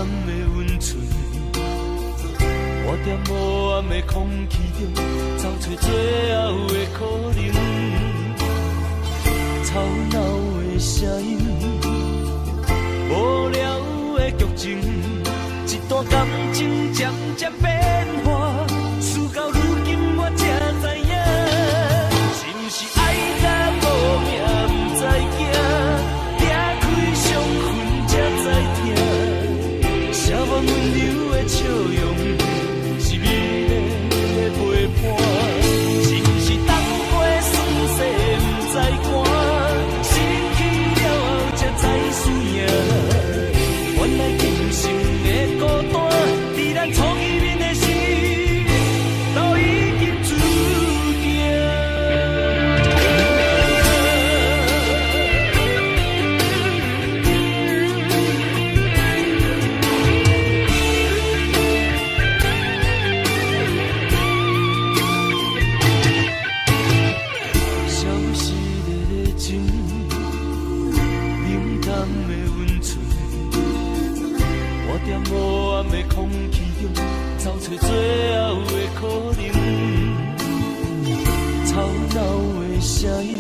的温存，我在无暗的空气中找找最后的可能。吵闹的声音，无聊的剧情，一段感情渐渐变化，事到如今我才知影，是不是爱到无命不知惊，拆开伤痕才知听，写满温柔的笑容，是美丽的陪伴，是不是当过酸涩不知寒。原来今生的孤单，在咱初见面的时，都已经注定。消失的热情，冷淡的温存。我在无暗的空气中找找最后的可能，吵闹的声音，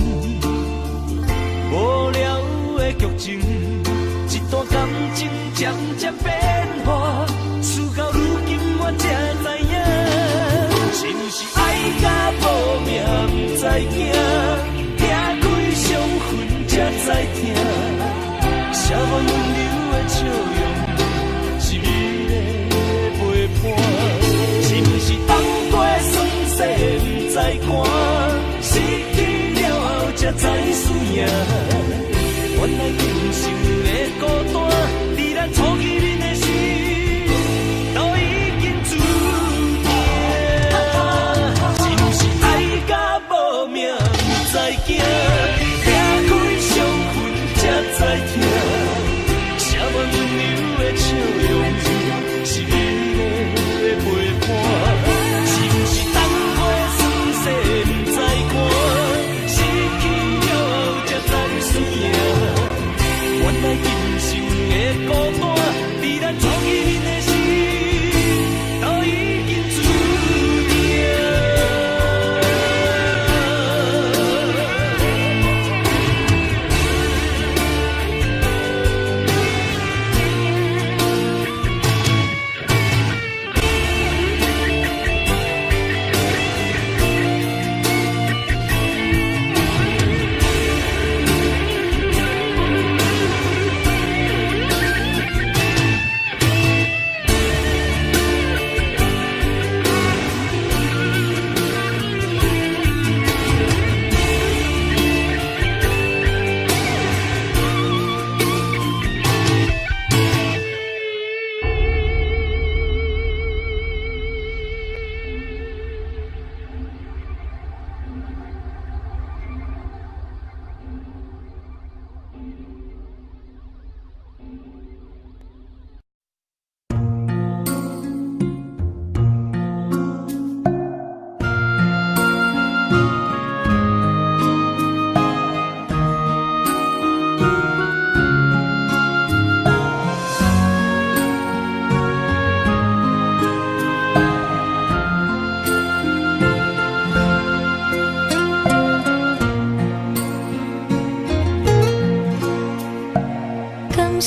无聊的剧情，一段感情渐渐变化，事到如今我才知影，是不是爱到无命不知惊，拆开伤痕才知听，写满温柔的笑容。是美丽的陪伴，是不是当过酸涩不知寒，失去了后才知输赢。原来今生的孤单，在咱初见面的时，都已经注定。是不是爱到无命不知惊，拆开伤痕才知听，写满温柔的笑容。是美丽的陪伴，是不是当过酸涩不知寒，失去了后才知输赢。原来今生的孤单，在咱初见面的时，都已经注定。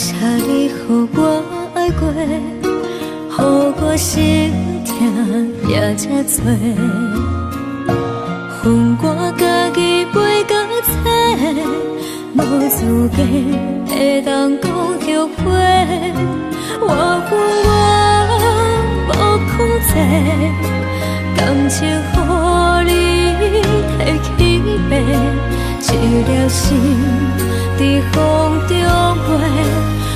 予我爱过，予我心痛也这多，恨我家己袂到切，无资格会当讲后悔。我恨我无控制，感情予你提起白，一粒心在风中飞。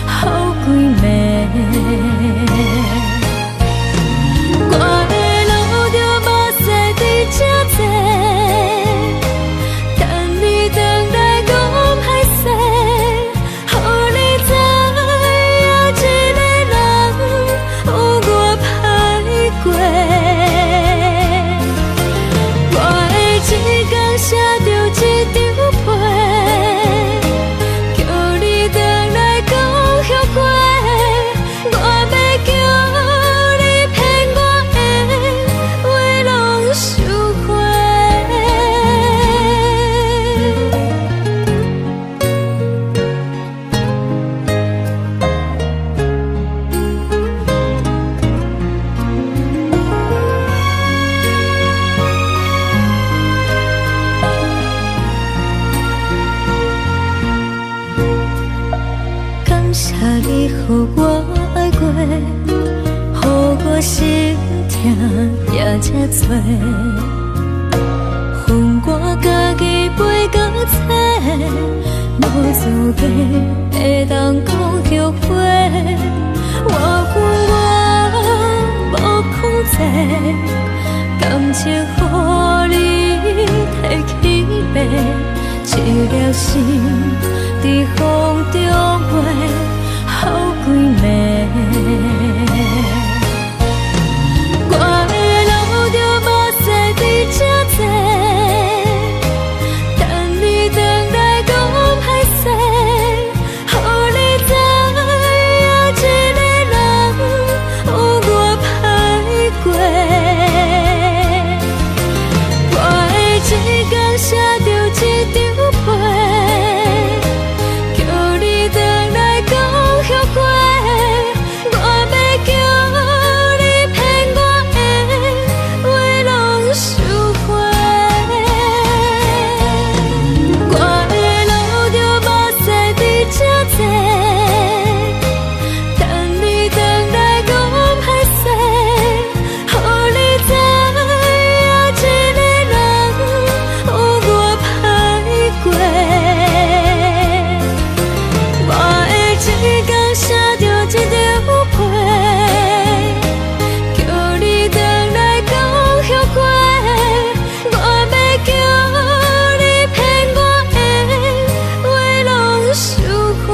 好几暝，我的路着目屎在这多，等你回来讲歹势，予你知影一个人有我歹过。我的一天写着一张被，叫你回来。我爱过，予我心痛也这多，恨我家己飞到这，无资格会当讲后悔。我恨我无控制，感情予你提起白，一粒心在风中飞，好几暝。我的路就无西伫这多，等你回来讲歹势，予你知影一个人有我歹过。我的一天写着一张被，叫你回来讲后悔。我要叫你骗我的话拢收回。我的路就无西伫这多，等你回来讲歹势，予你知影一个人有我歹过。我的一天写着一张被，叫你回来讲后悔。我要叫你骗我的话拢收回。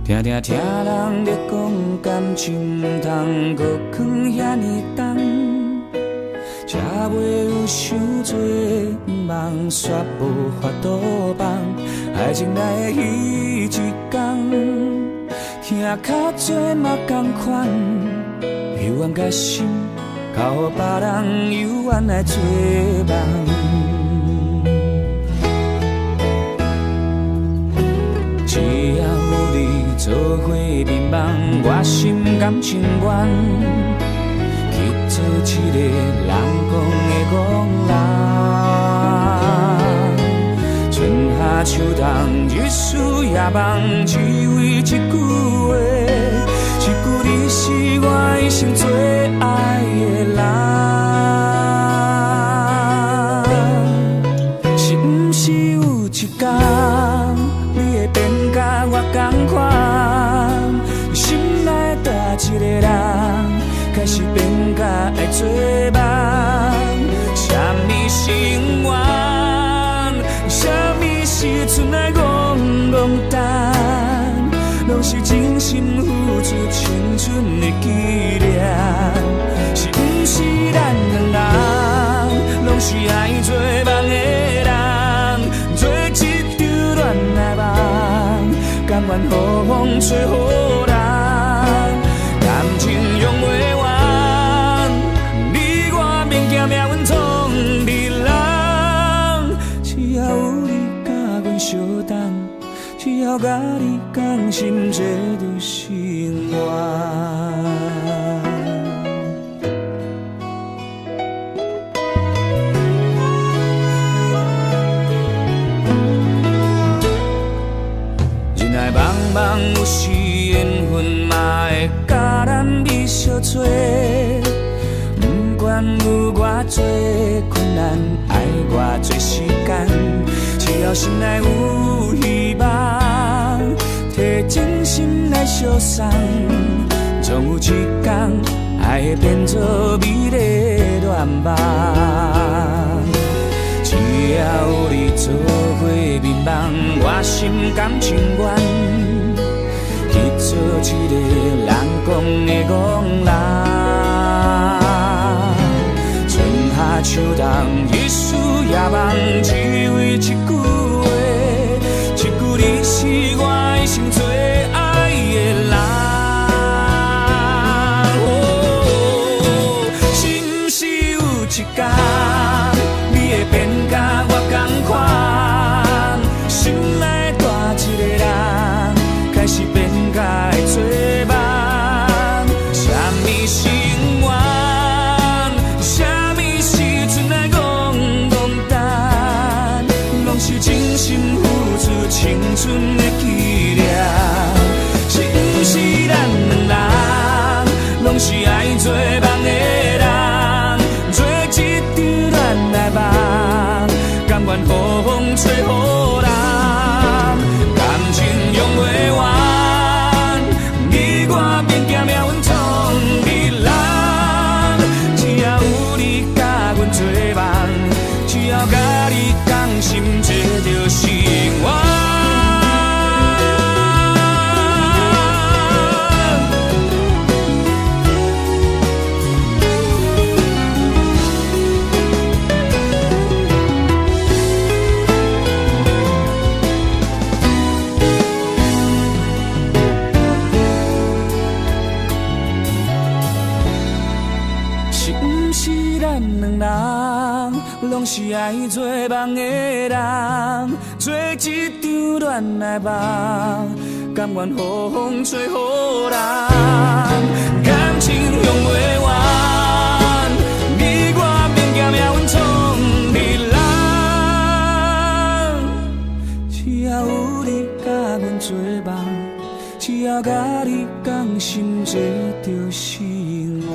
听听听人咧讲感情毋通搁藏遐尼重，才袂有伤多，毋茫煞无法度放。爱情来的彼一天，听较多嘛同款，幽怨甲心，交予别人幽怨来做梦。只要有你做伙眠梦，我心甘情愿去做一个人讲的戆人。春夏秋冬，日思夜梦，只为一句话，一句你是我一生最爱的人。是毋是有一天？变甲我同款，心内大一个人，开始变甲爱做梦。什么是永远？什么是剩来戆戆等？拢是真心付出青春的纪念。是毋是咱两人，拢是爱做梦的人，做一场恋爱梦。甘愿予风吹予人，感情用袂完，你我免惊命运创日人。只要有你甲阮相同，只要甲你讲心这就是生活。梦有时缘分嘛会甲咱美相做，不管有偌多困难，爱偌多时间，只要心内有希望，摕真心来相送，总有一天爱会变作美丽恋梦。只也有你做伙眠梦，我心甘情愿去做一个人讲的戆人。春夏秋冬，日思夜梦，只为一句话，一句你是我的心最爱的人。哦，是不是有一天，你会变甲我同款？心内大一个人，开始变甲会做梦。什么是永远？什么时阵来讲淡？拢是真心付出青春的纪念。是不是咱两人，拢是爱做梦的人？做一场恋来梦，甘愿予风吹予人，感情用袂完，你我免惊命运创美人。只要有你甲阮做梦，只要甲你同心，这就是我。拢是爱做梦的人，做一场恋来梦，甘愿予风吹予人，感情用袂完，你我免惊命运创美人。只要有你甲阮做梦，只要甲你同心，这就是我。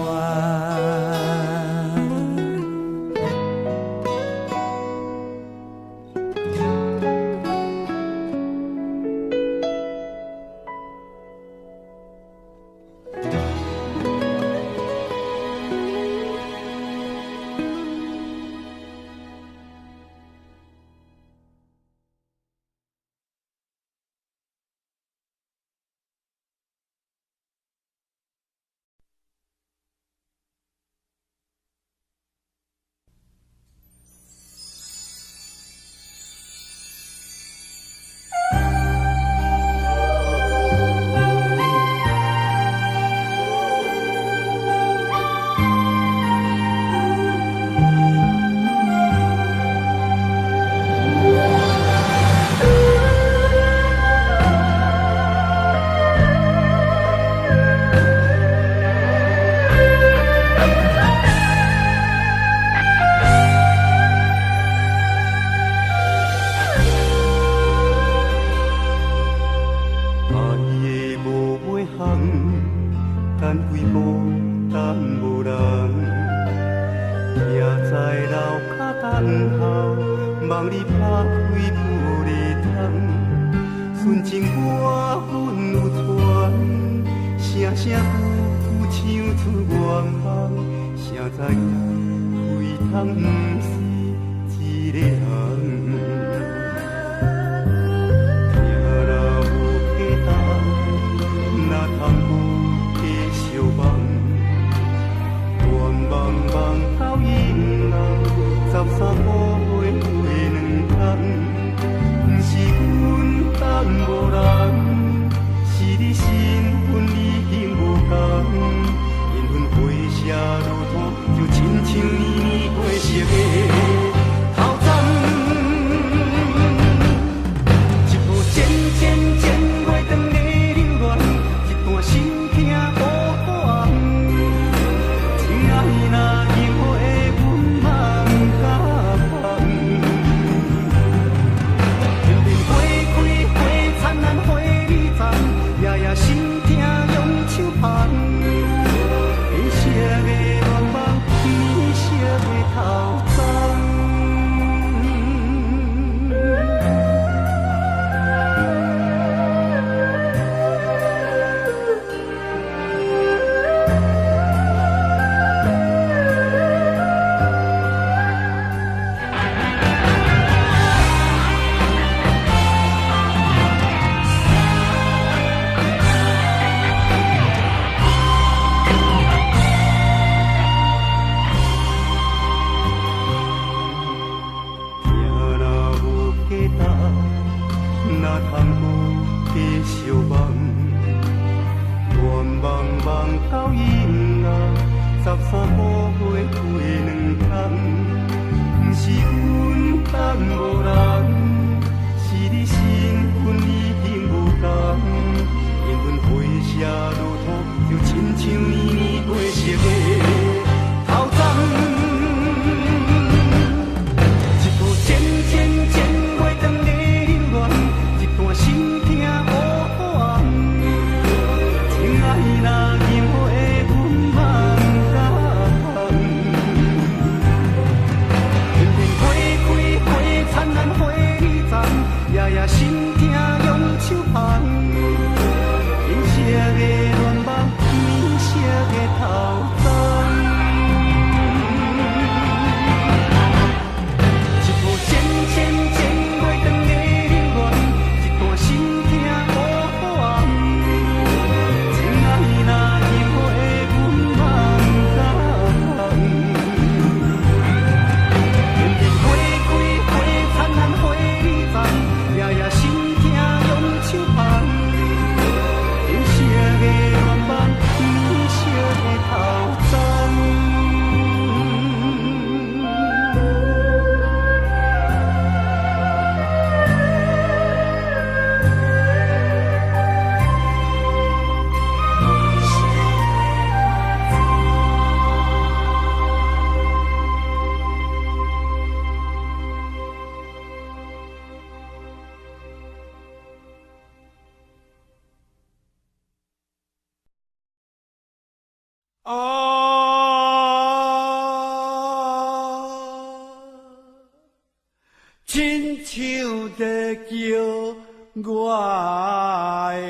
就亲像年年过熟的头针。加相望，愿茫茫到阴啊，13步月过2冬，不是阮等无人，是你身份已经无同，缘分回写如土，就亲像年年过色的头鬃。心痛用手捧，银色的乱梦，棉色的头鬃。一幕渐渐袂长的冷暖，一段心痛无望。情爱若因为阮梦甲红，偏偏花开花灿烂花里丛。夜夜心痛用手捧，银色的乱梦，棉色的头鬃。亲像在叫我的。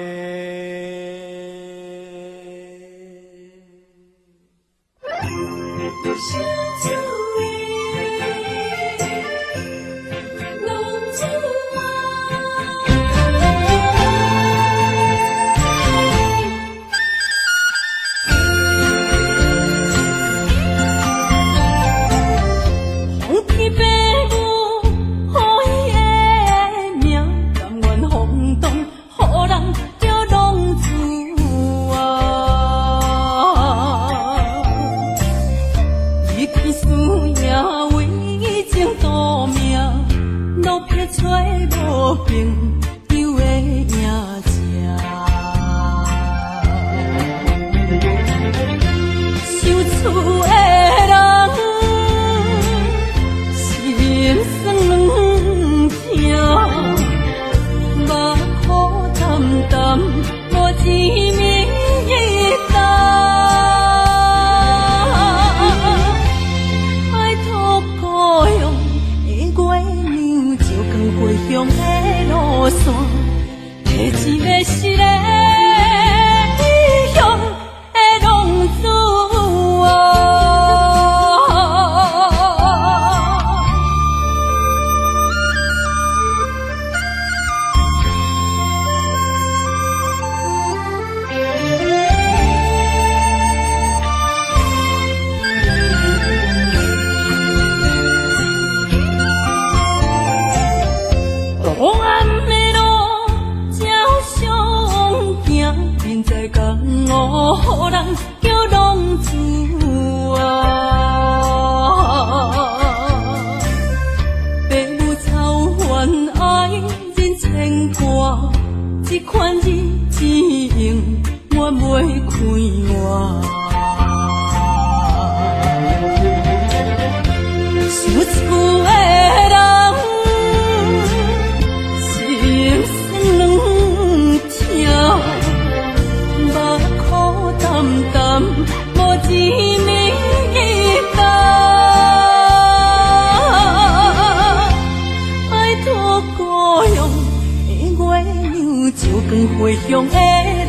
回乡的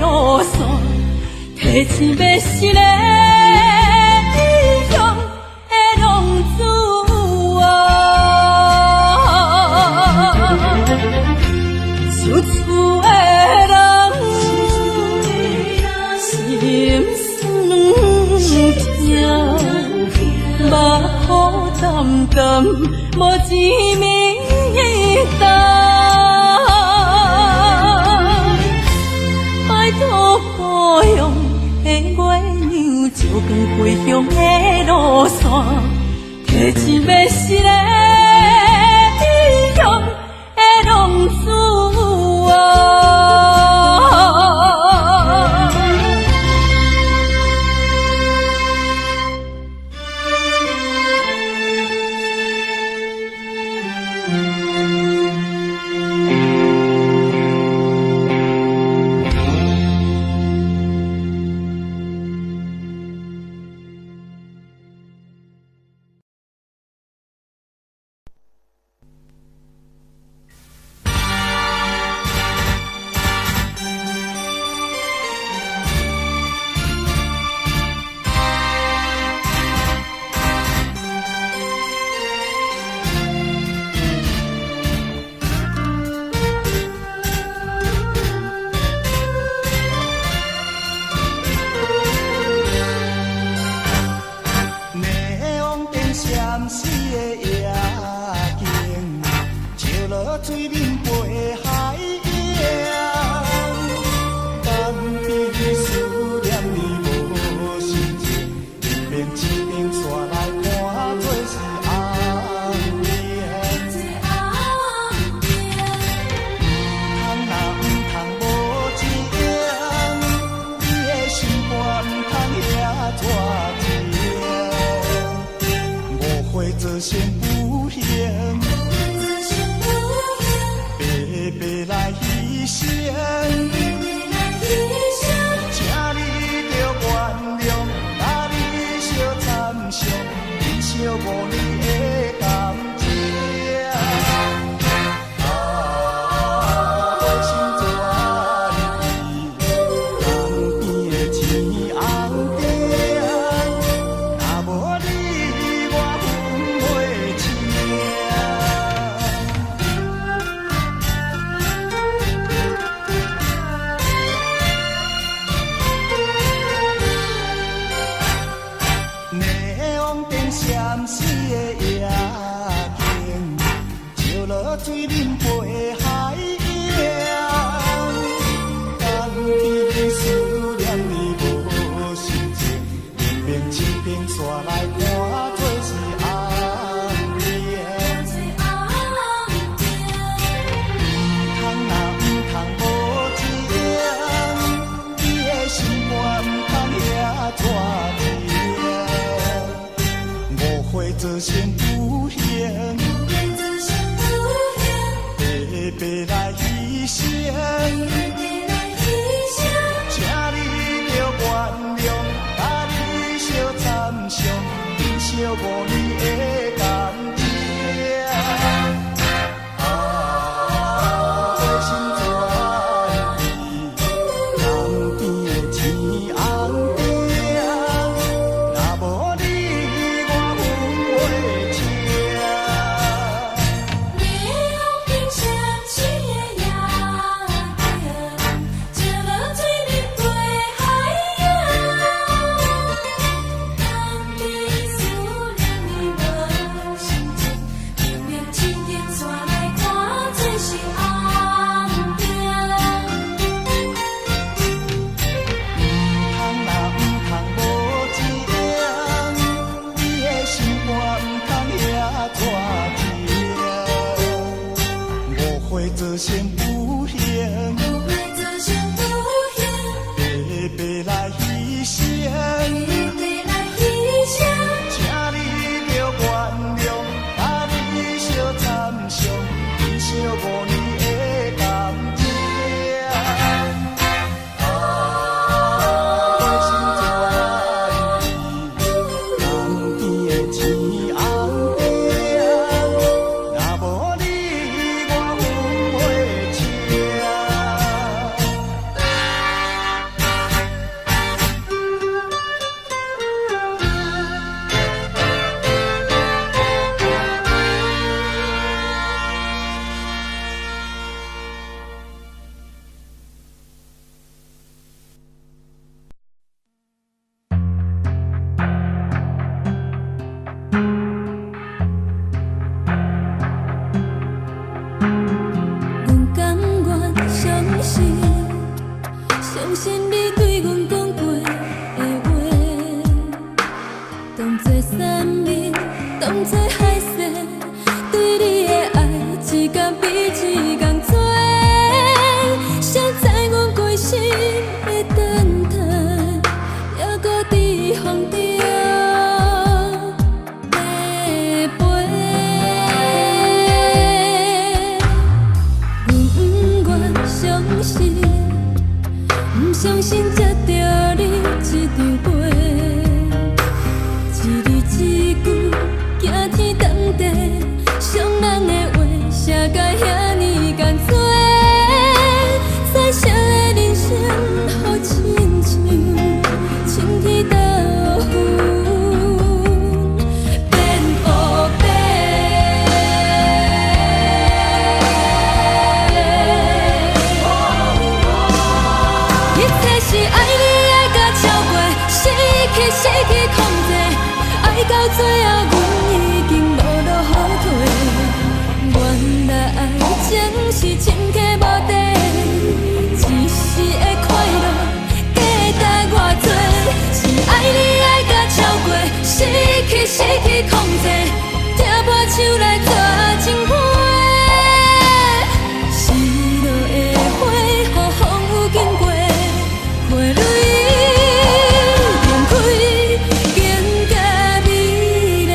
路线，提醒要是个异乡的浪子受厝的人心酸痛，目眶淡淡，无一暝的提钱要是个英雄的浪子哦。我相信才着你这张杯，一字一句惊天动地，伤人的话写甲遐尼艰辛，再写的人生好亲像晴天倒云变乌白。一切是爱你爱甲超过，失去控制，爱到最后阮已经无路好退。原来爱情是深刻无底，一时的快乐价值偌多，是爱你爱甲超过，失去控制，听破手来抓情花。失落的花，予风雨经过，花蕊绽开，更加美丽。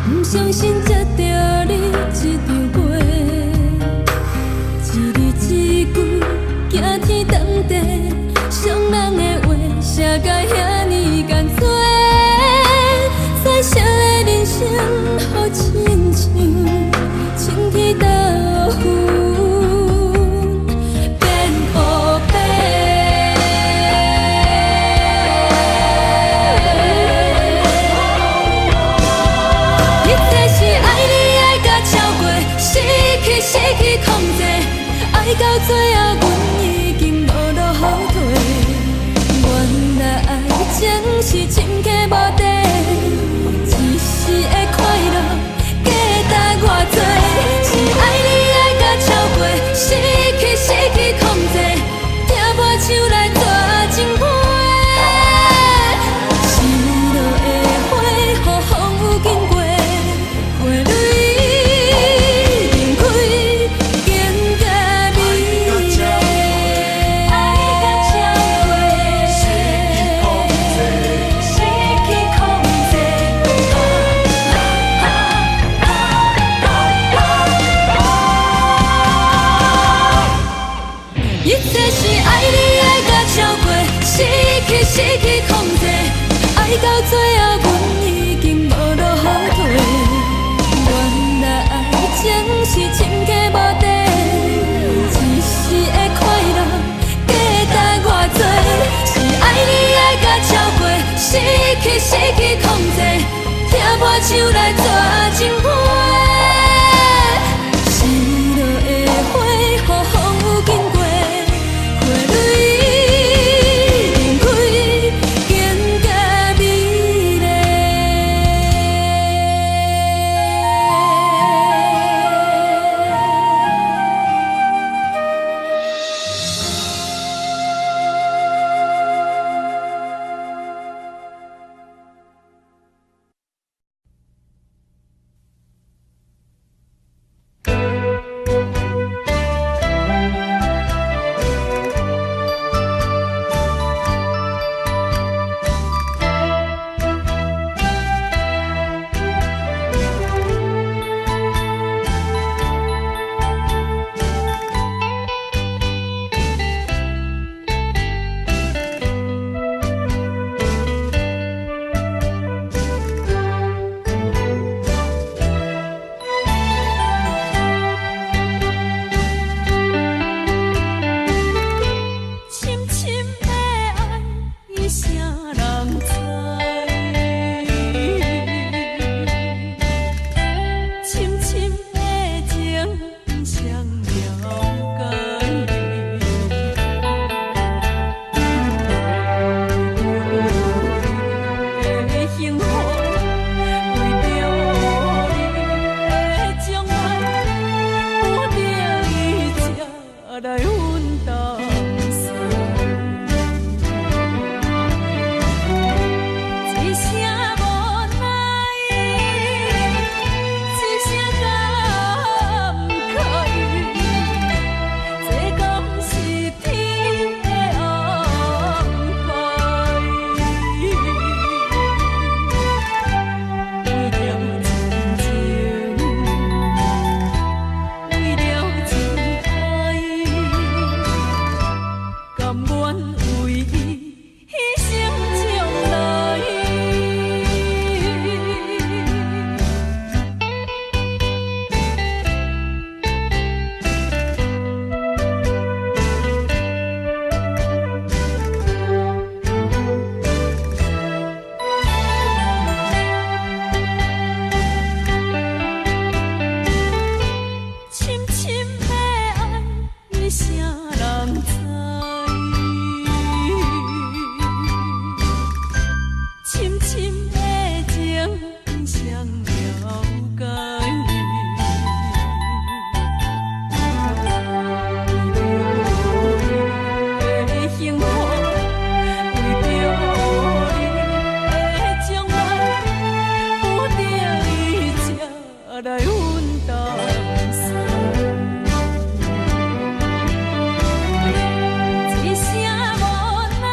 不相信才着你这张杯，一字一句惊天动地，伤人的话写甲遐尼艰辛，再写的人生好亲像晴天倒云变乌白。一切是爱你爱甲超过，失去控制，爱到最后阮已经无路好退。原来爱情是深刻无底，一时的快乐价值偌多，是爱你爱甲超过，失去控制，听破手来抓情花。失落的花，予风雨经过，花蕊绽开，更加美丽。爱甲超过，失去控制，一切是爱你爱甲超过，失去控制，爱到最后阮已经无路好退。原来爱情是深刻无底，一时的快乐价值偌多，是爱你爱甲超过，失去控制，听破手来抓情花。失落的花，予风雨经过，花蕊绽开，更加美丽。相了解。幸福，为着你的将来，有着伊才来分担酸。一声无奈，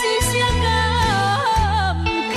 一声感慨。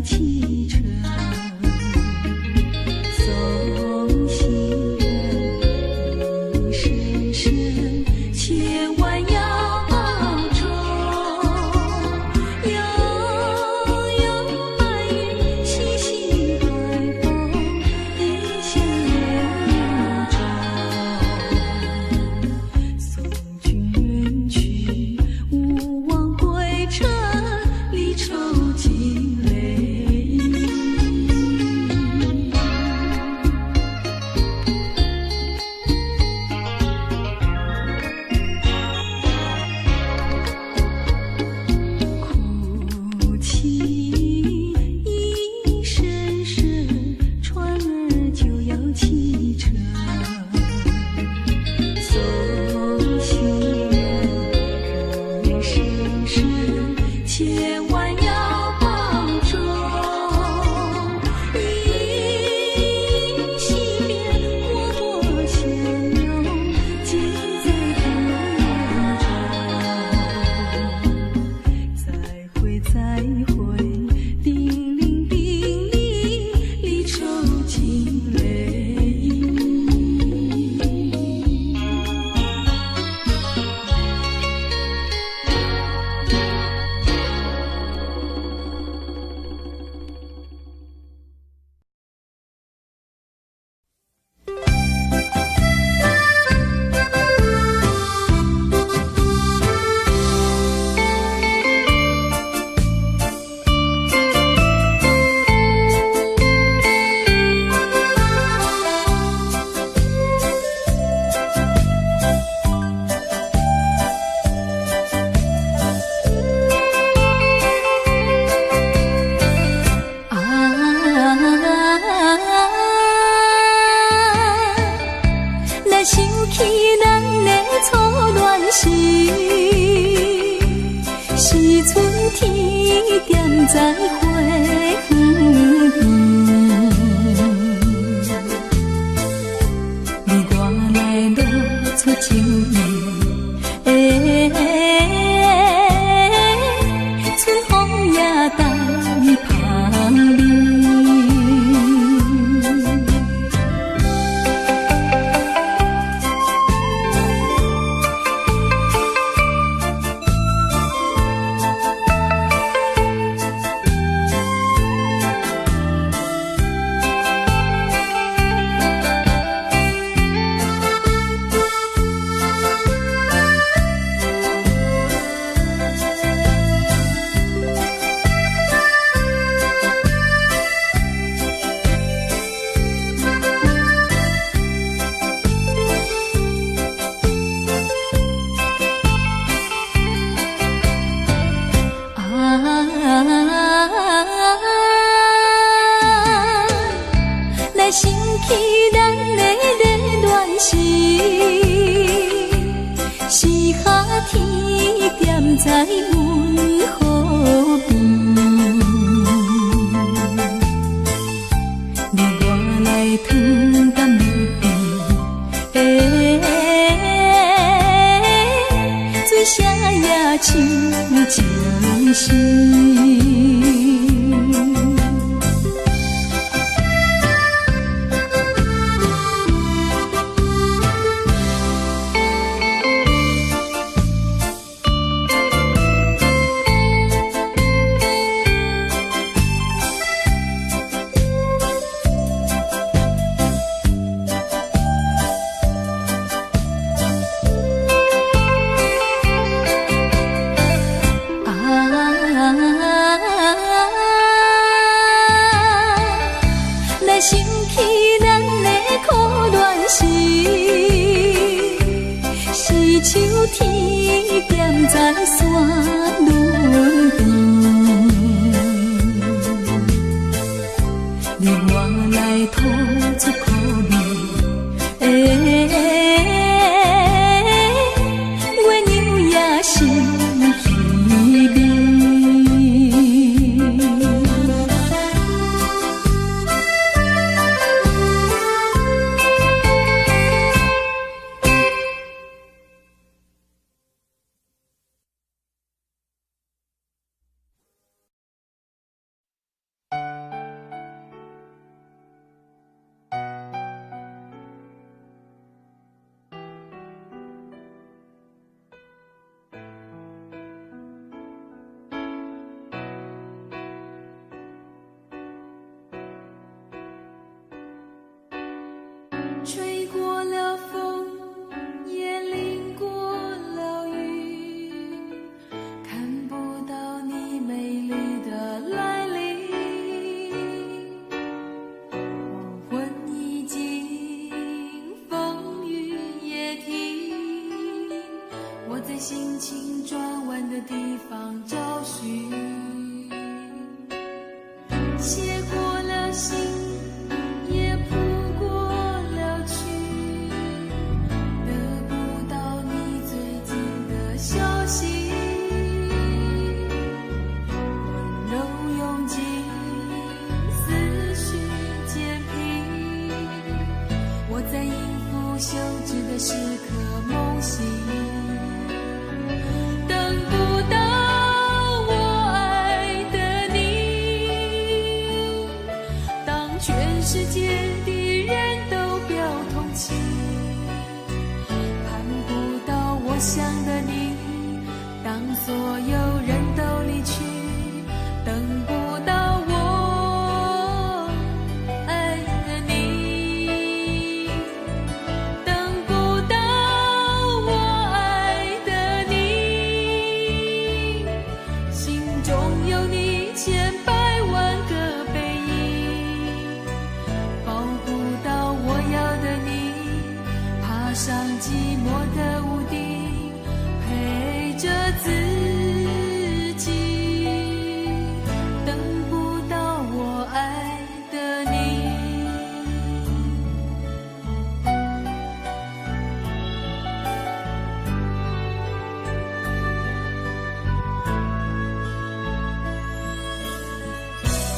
启程，送行人一声声，千万要保重。悠悠白云，细细海风，一线流中。送君远去，勿忘归程，离愁尽泪。哭泣一声声，船儿就要启程。送行人一声声，千万要保重。依稀边默默相拥，尽在风中。再会再会，叮铃叮铃，离愁尽泪。若想起咱的初恋时，是春天点在花园边，你我来露出情意，春风也带芳味。若想起咱的热恋时，是夏天点在阮河边，你我来糖甘蜜甜，水声也像情诗。若想起咱的苦恋时，是秋天点在山仑边，你我来吐出苦味。写过了信，也谱过了曲，得不到你最近的消息。温柔拥挤，思绪渐平，我在应付休止的时刻梦醒。等不到我爱的你，当全世界的人都表同情，盼不到我想的你，当所有人都离去，等不到我爱的你，等不到我爱的你，心中有你千百万个背影，抱不到我要的你，爬上寂寞的屋顶，陪着自己，等不到我爱的你。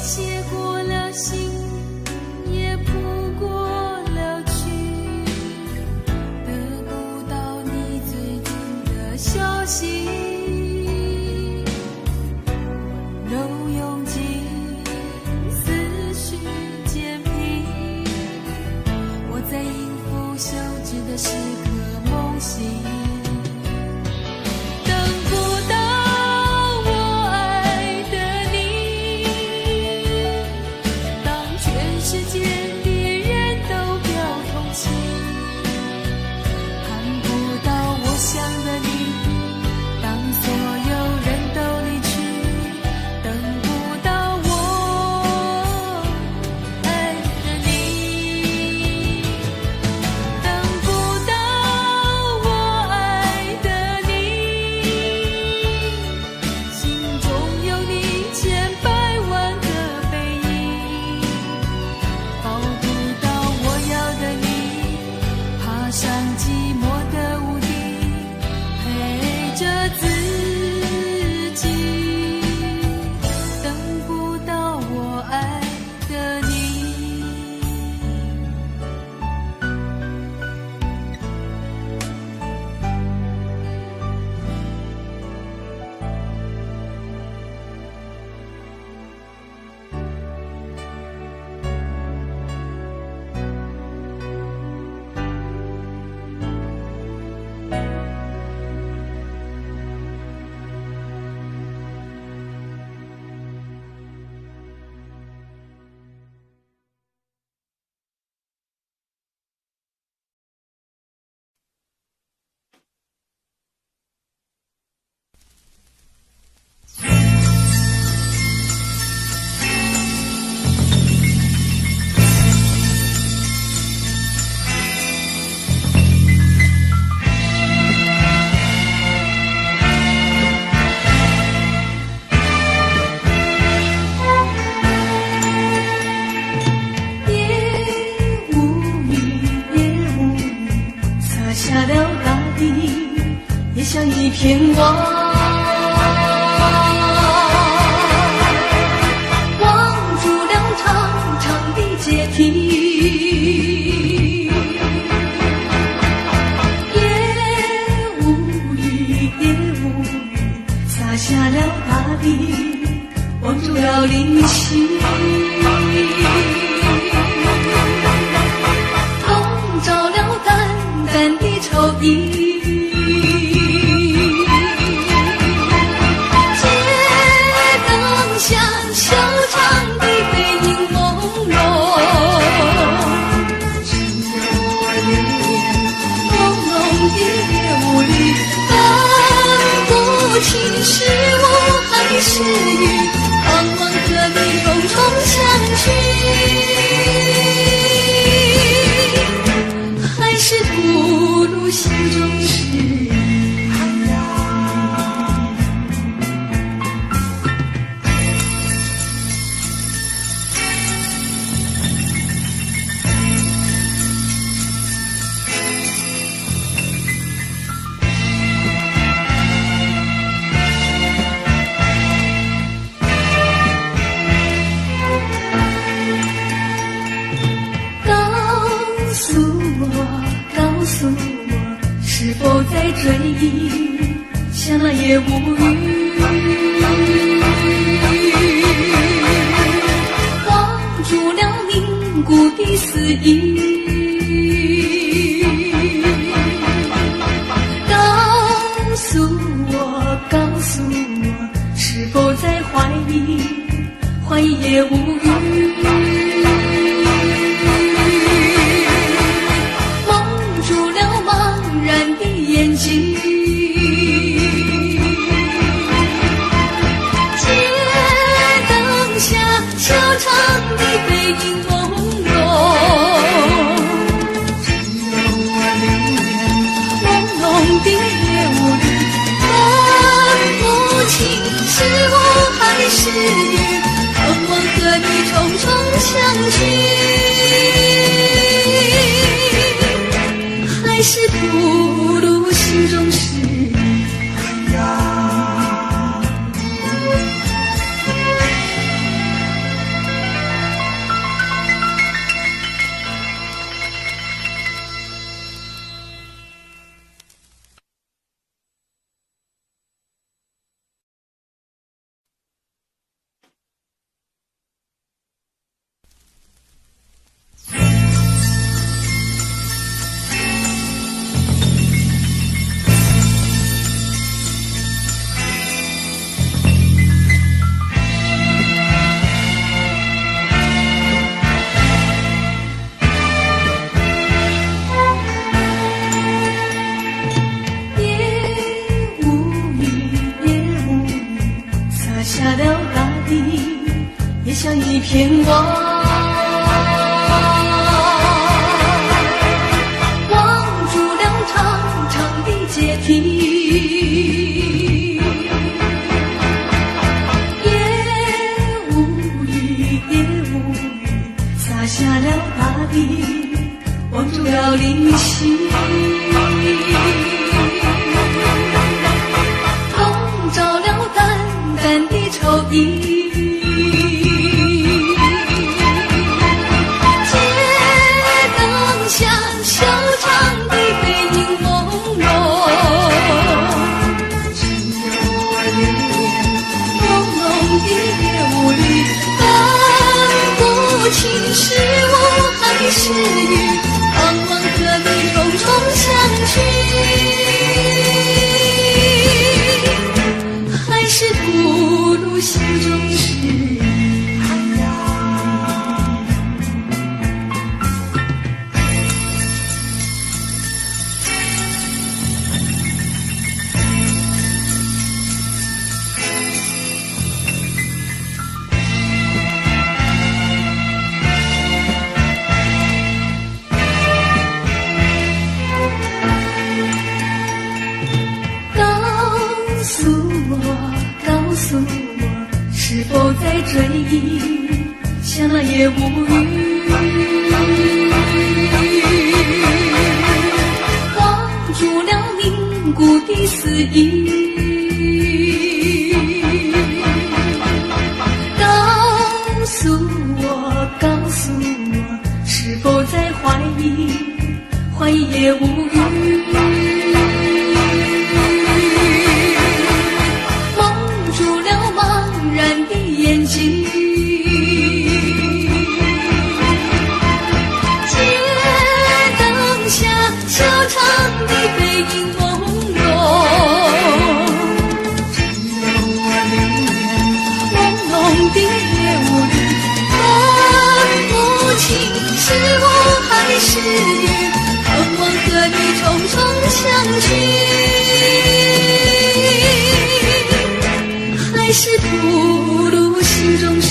写过了信，也谱过了曲，得不到你最近的消息。温柔拥挤，思绪渐平，我在应付休止的时刻梦醒。等不到我爱的你，当全世界的人都表同情，盼不到我想的你，当所有人都离去，等不到我爱的你，等不到我爱的你，心中有你千百万个背影，抱不到我要的你，爬上寂寞的屋顶，陪着自己，等不到我爱的你。也无语，也无语，洒下了大地，也像一片光，望住了长长的阶梯。也无语，也无语，洒下了大地，望住了离席。笼罩了淡淡的愁意，追忆，想来也无语。忘住了凝固的思忆，告诉我，是否在怀疑？怀疑也无语。眼睛，街灯下小长的背影朦胧，只有我流连朦胧的夜雾里，分不清是雾还是雨，盼望和你重重相聚，还是吐露心中事。像一片光，望住了长长的阶梯，也无语，洒下了大地，望住了灵犀，笼罩了淡淡的愁意。是雾还是雨，盼望和你重重相聚，还是吐露心中事。告诉我，是否在追忆？想来也无语。忘住了凝固的思忆，告诉我，是否在怀疑？怀疑也无语。眼睛，街灯下小长的背影朦胧，只有我流连朦胧的夜雾里，分不清是雾还是雨，盼望和你重重相聚，还是吐露心中事。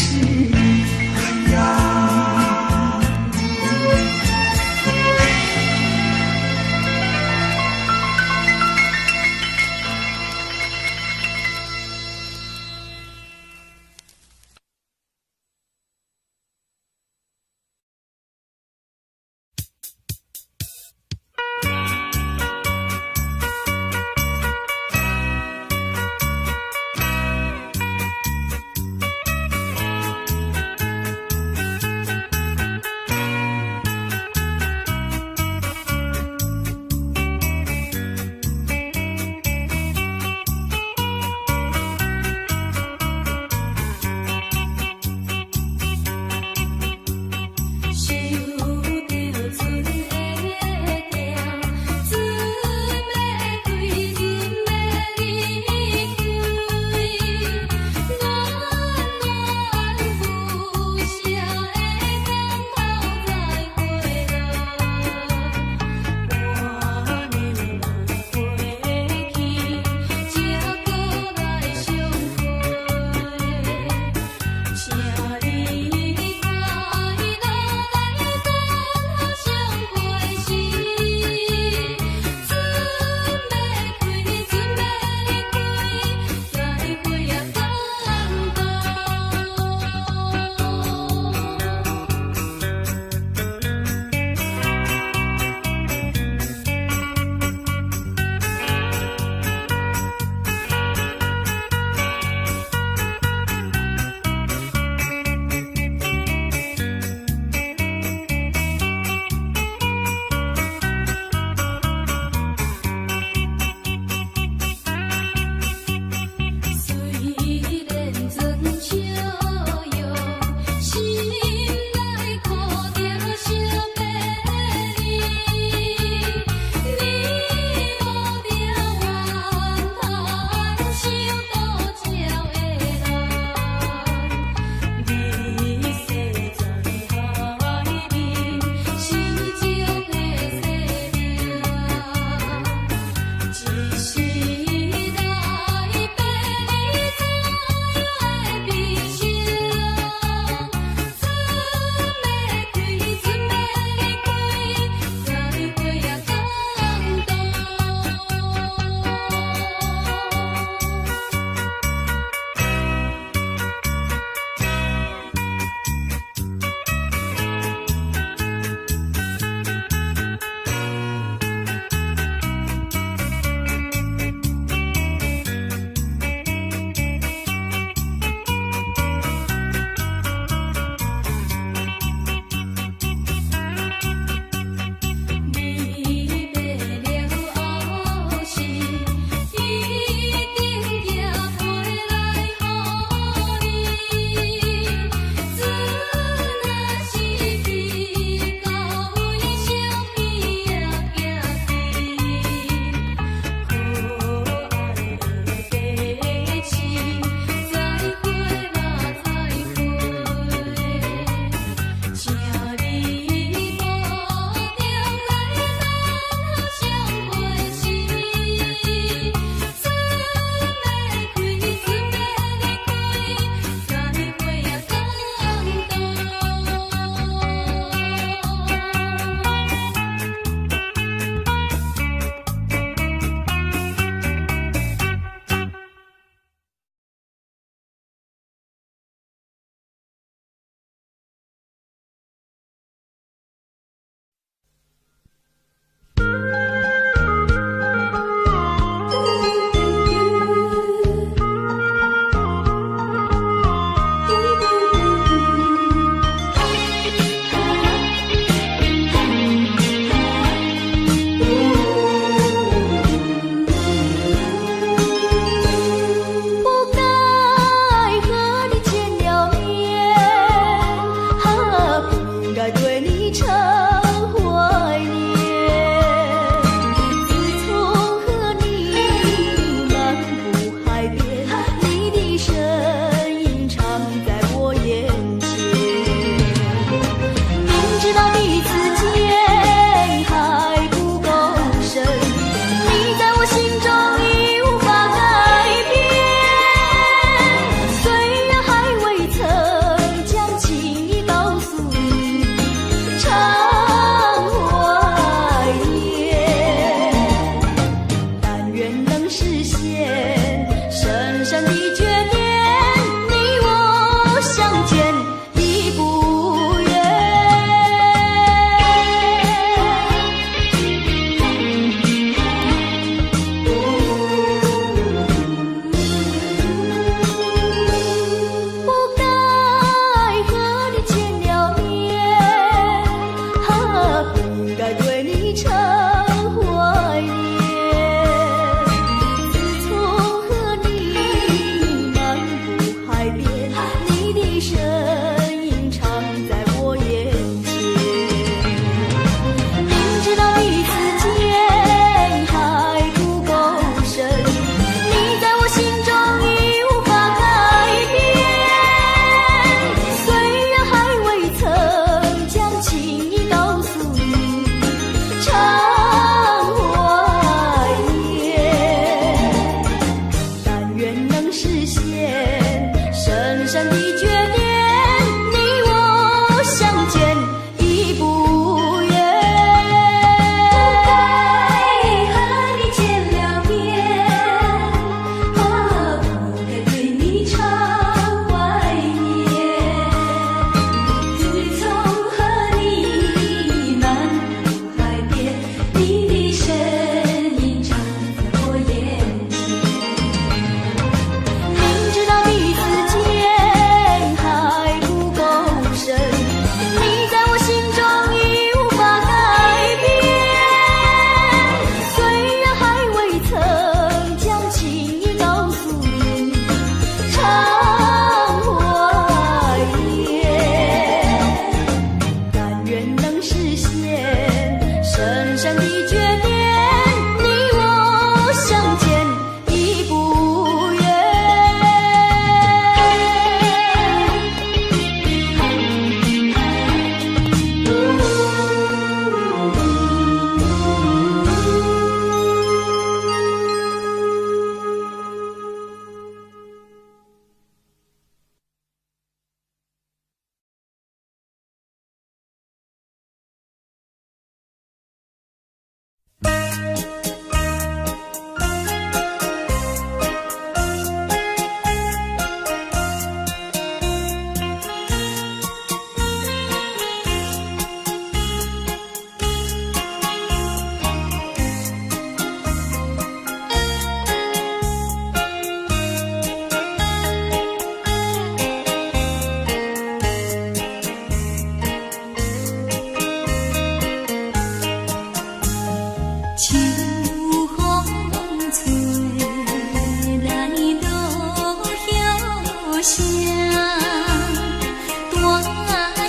在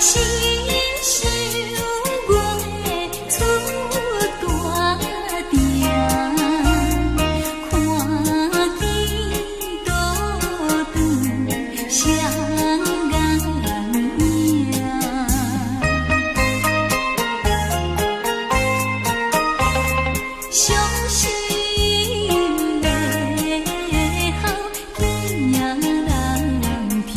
是想我的出大店，看见倒转双眼影，伤心的好听人听。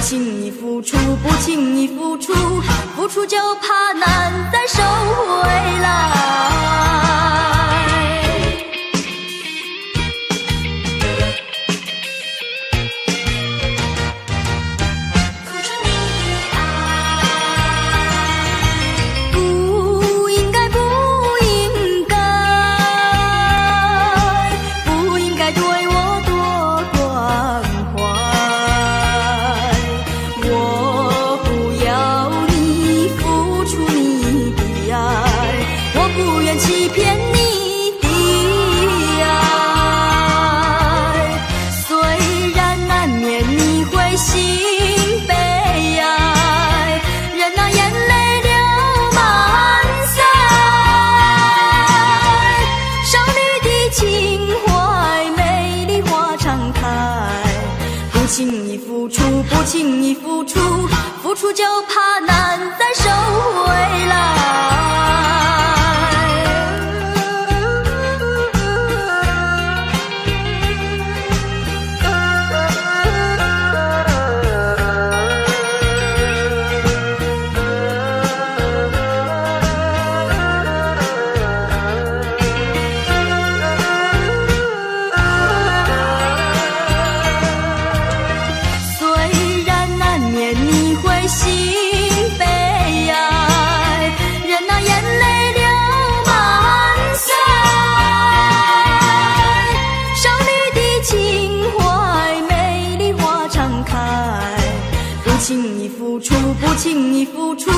轻易付出，不轻易付出，付出就怕难再收回来。不轻易付出，付出就怕难再收回来。不轻易付出，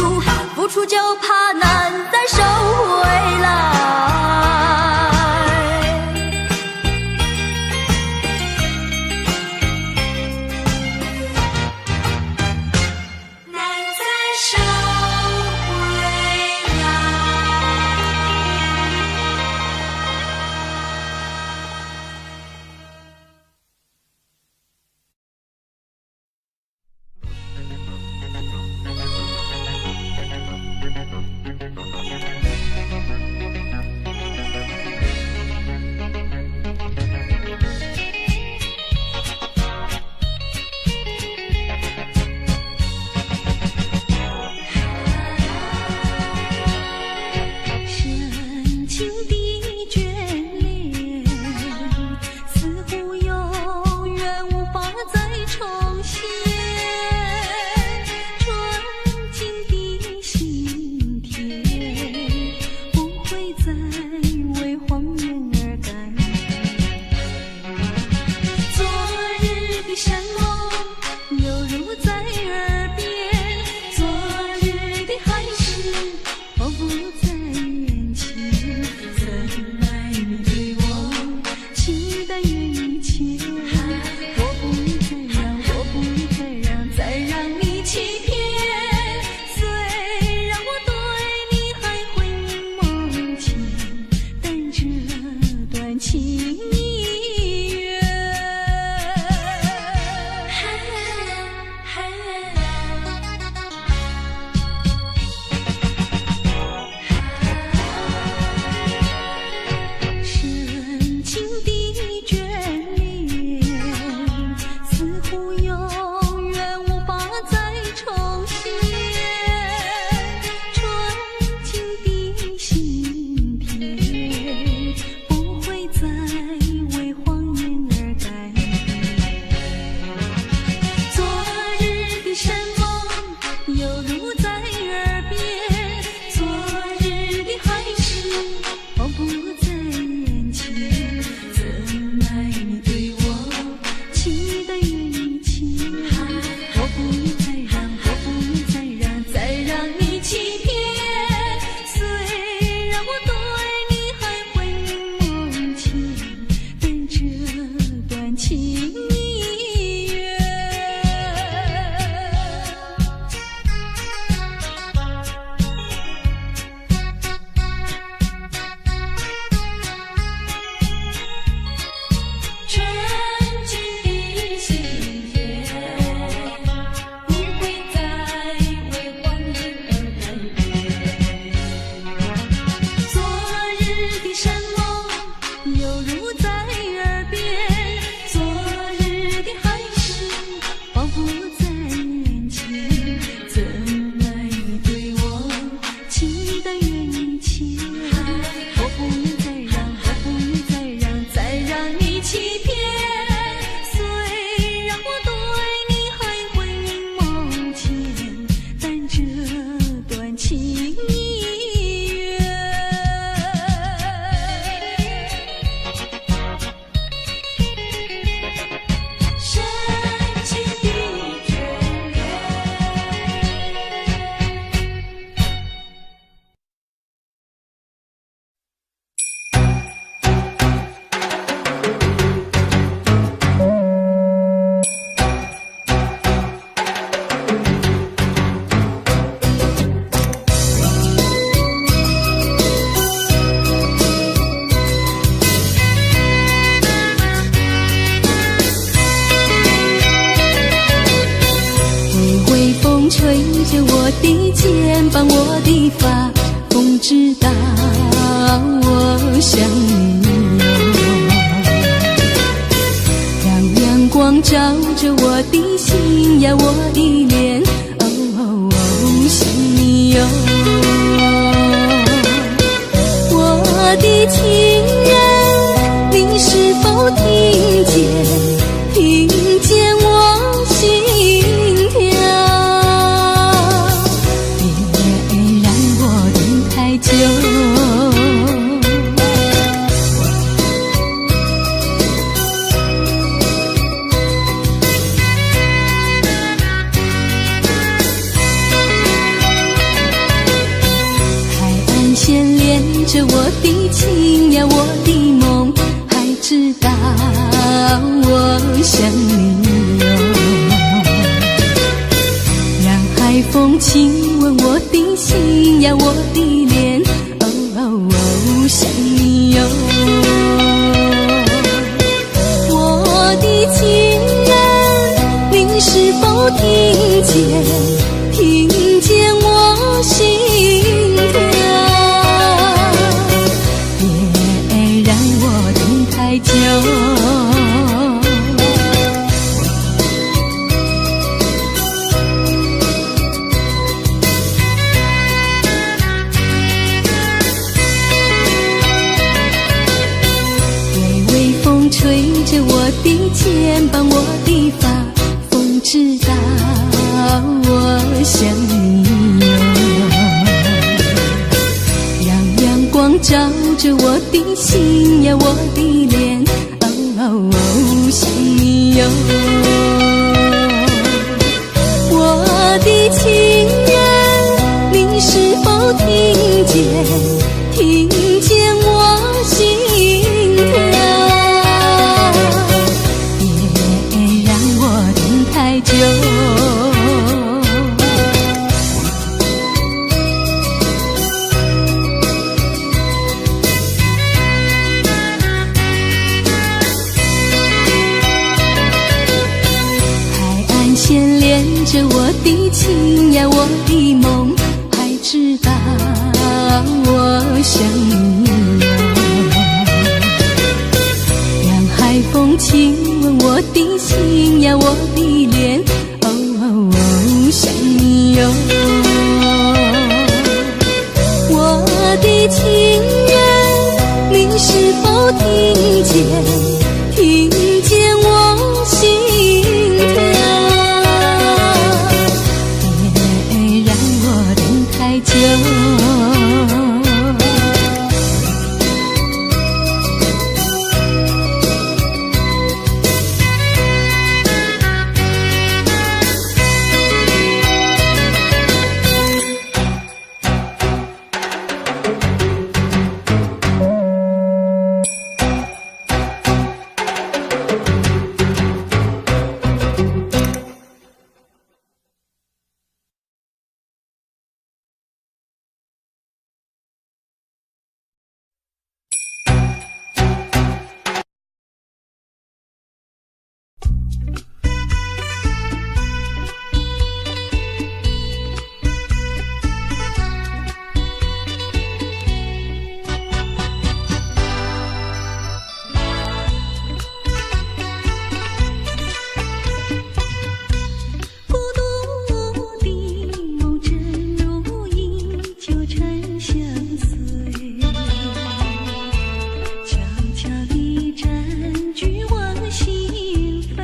付出就怕难再收回来。难再收回来。吹着我的肩膀，我的发，风知道我想你哟。让阳光照着我的心呀，我的脸，哦，想你哟。我的情人，你是否听见？听见我心跳，别让我等太久。海岸线连着我的情呀，我的梦，还知道我想你哟。让海风亲吻我的心呀，我的脸，哦，想你哟。我的情人，你是否听见？听见我心跳，别让我等太久。吹着我的肩膀，我的发，风知道我想你哟。让阳光照着我的心呀，我的脸，哦，想你哟。我的情人，你是否听见？听见我心跳，太久。海岸线连着我的情呀，我的梦，还知道我想你哟。让海风亲吻我的心呀，我的脸，哦，想你哟。我的情人，你是否听见？听见我心跳，别让我等太久。悄悄地占据我心扉。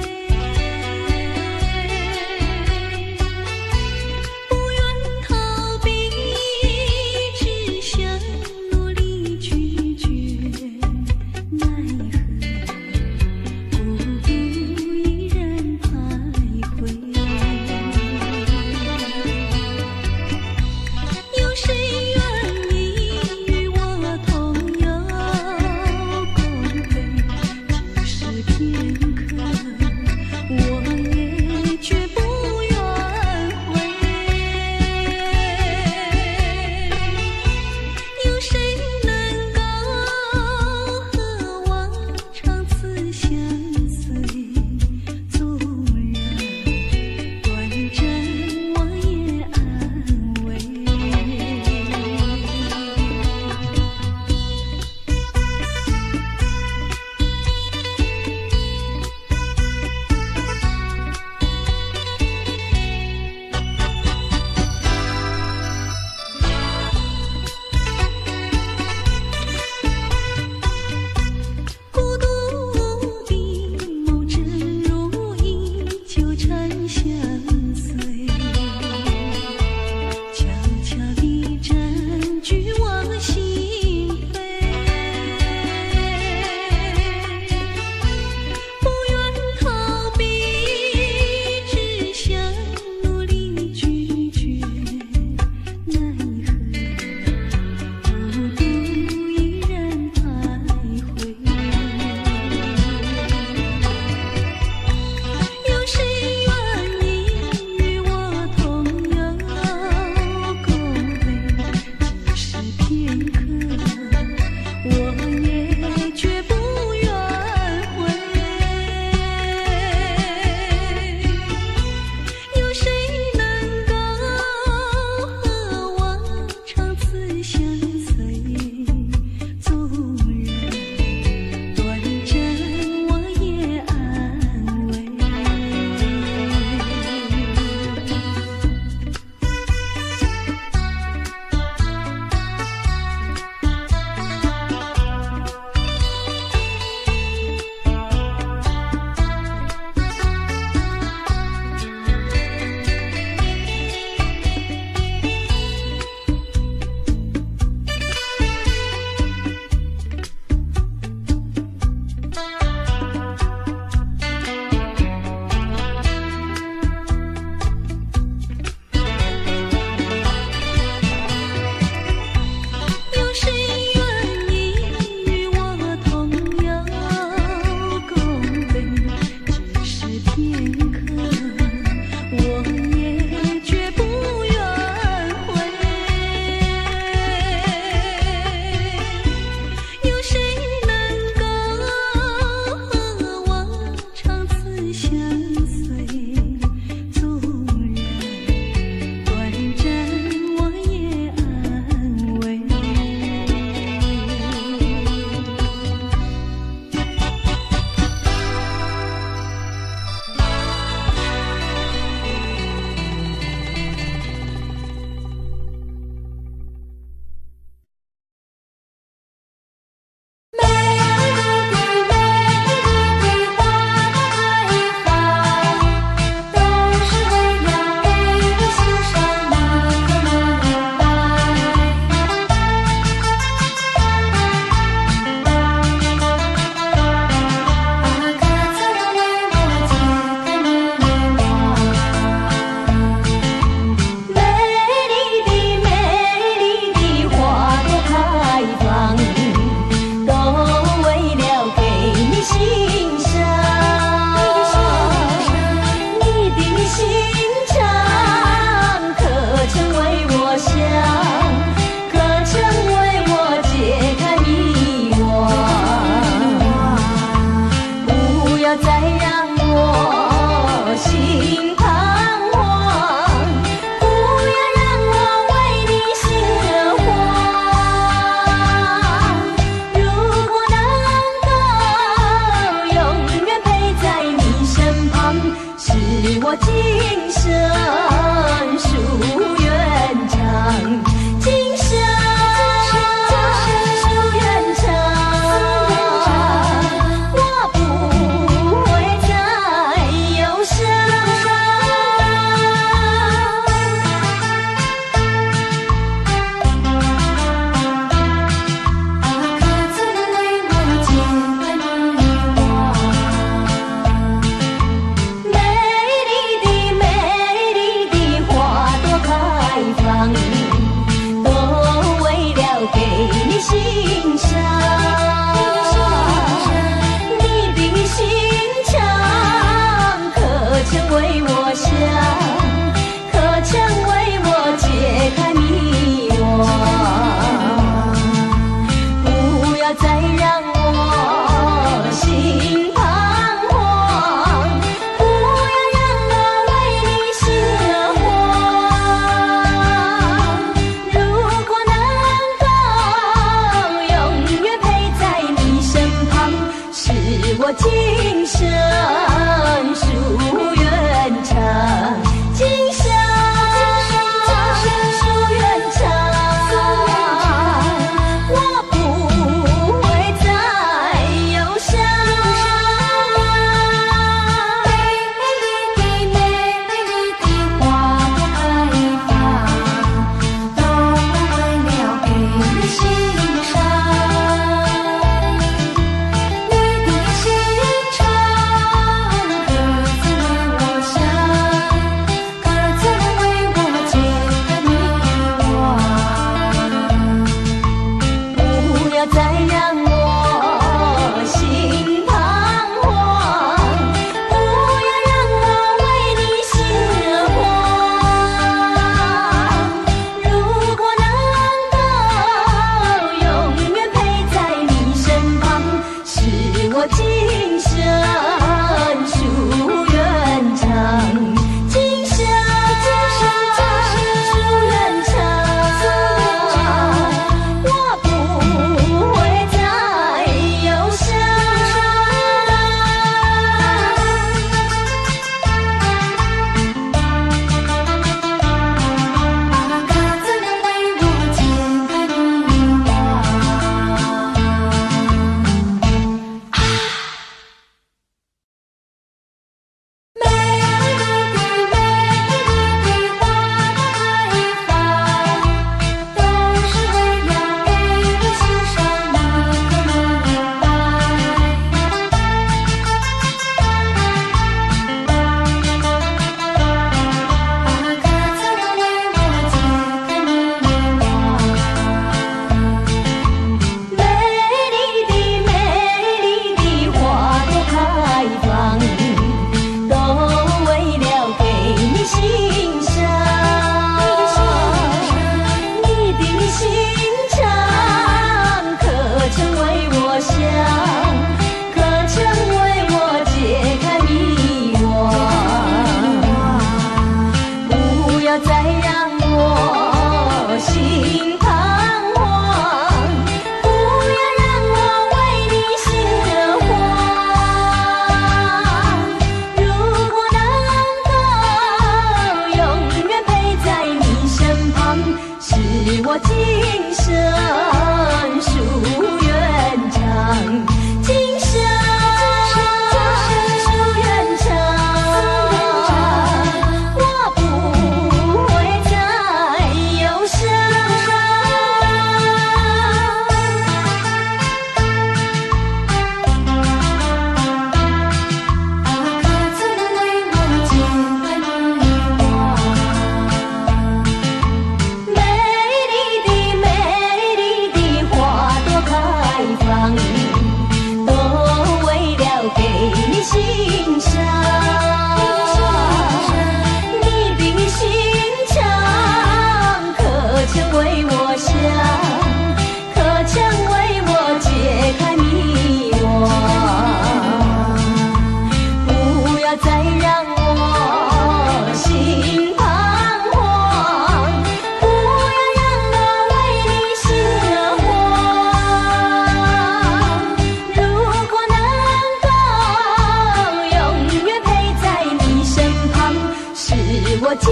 我今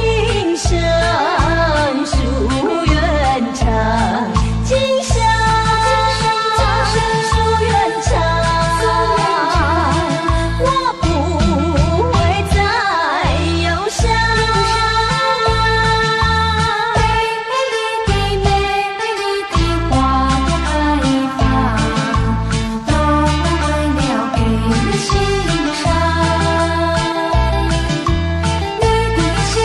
生夙愿长，今生夙愿长，我不会再忧伤。美丽的花朵开放，都为了给你欣赏。你的心。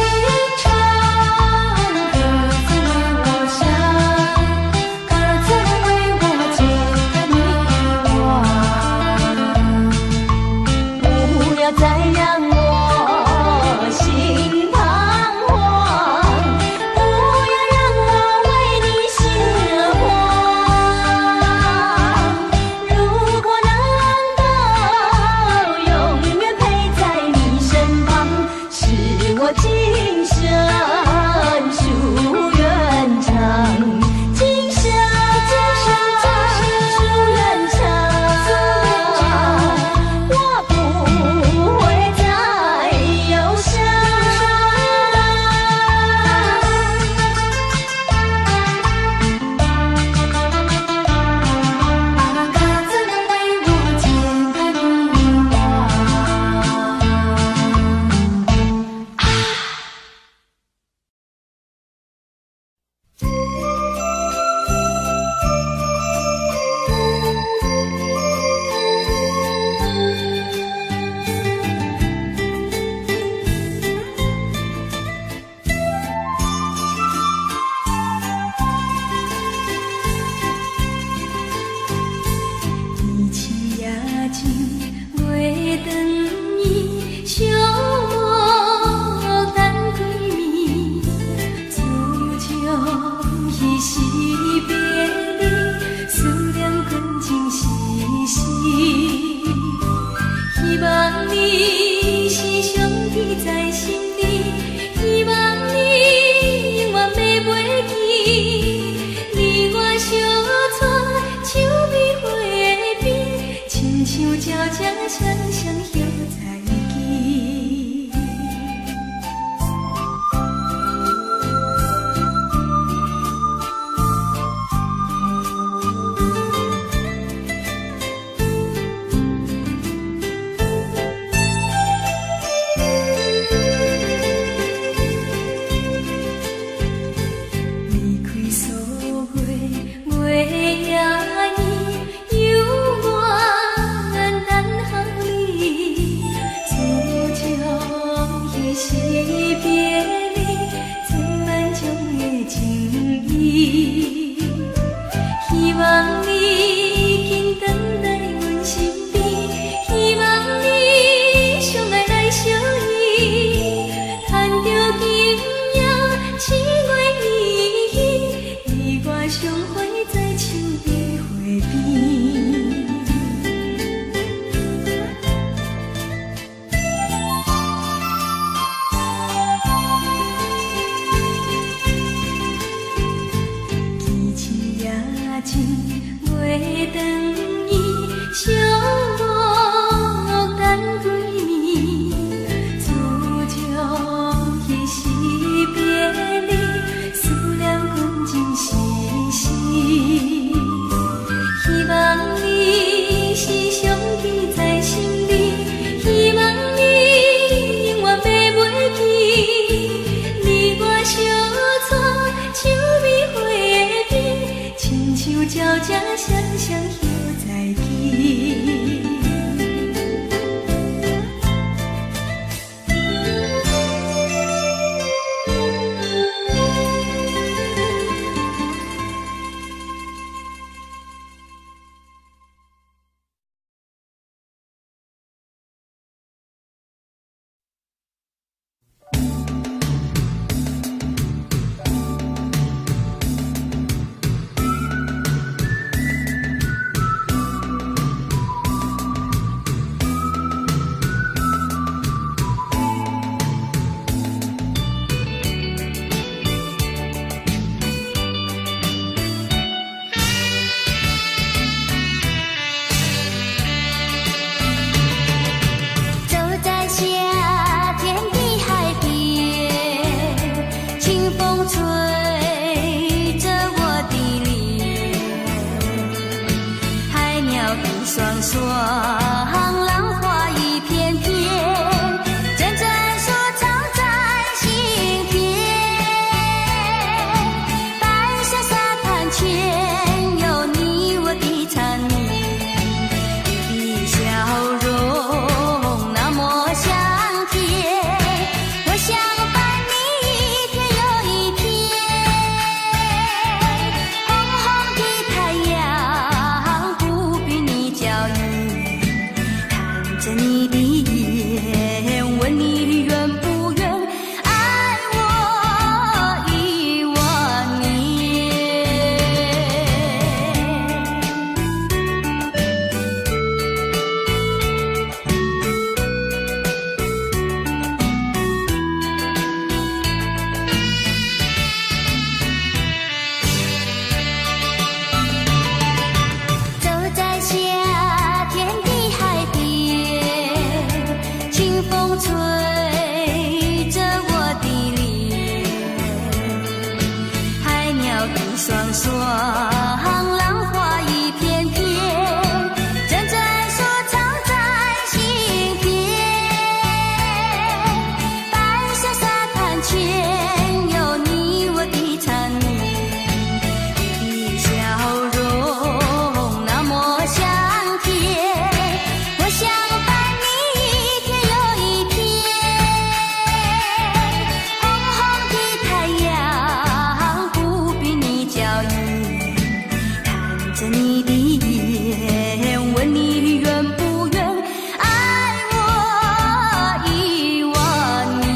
双双，浪花一片片，阵阵说唱在心田。白色沙滩前，有你我的缠绵，你的笑容那么香甜，我想伴你一天又一天。红红的太阳不比你娇艳，看着你的眼，问你愿不愿爱我10000年。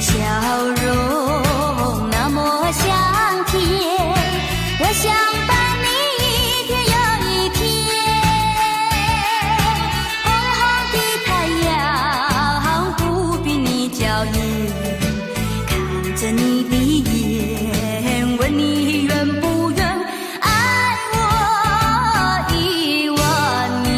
笑容那么香甜，我想伴你一天又一天。红红的太阳不比你娇艳，看着你的眼，问你愿不愿爱我10000年。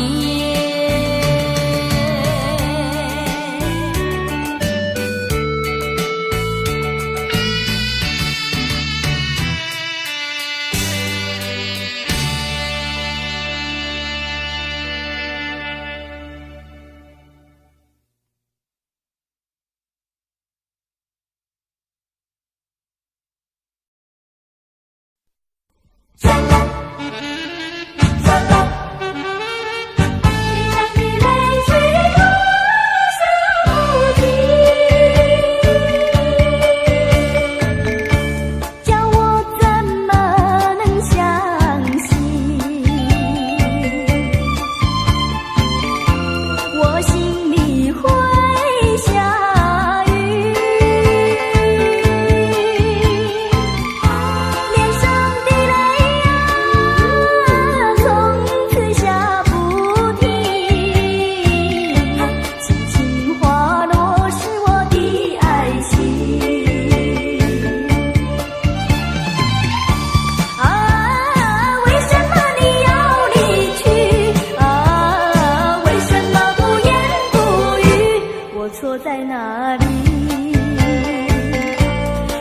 错在哪里？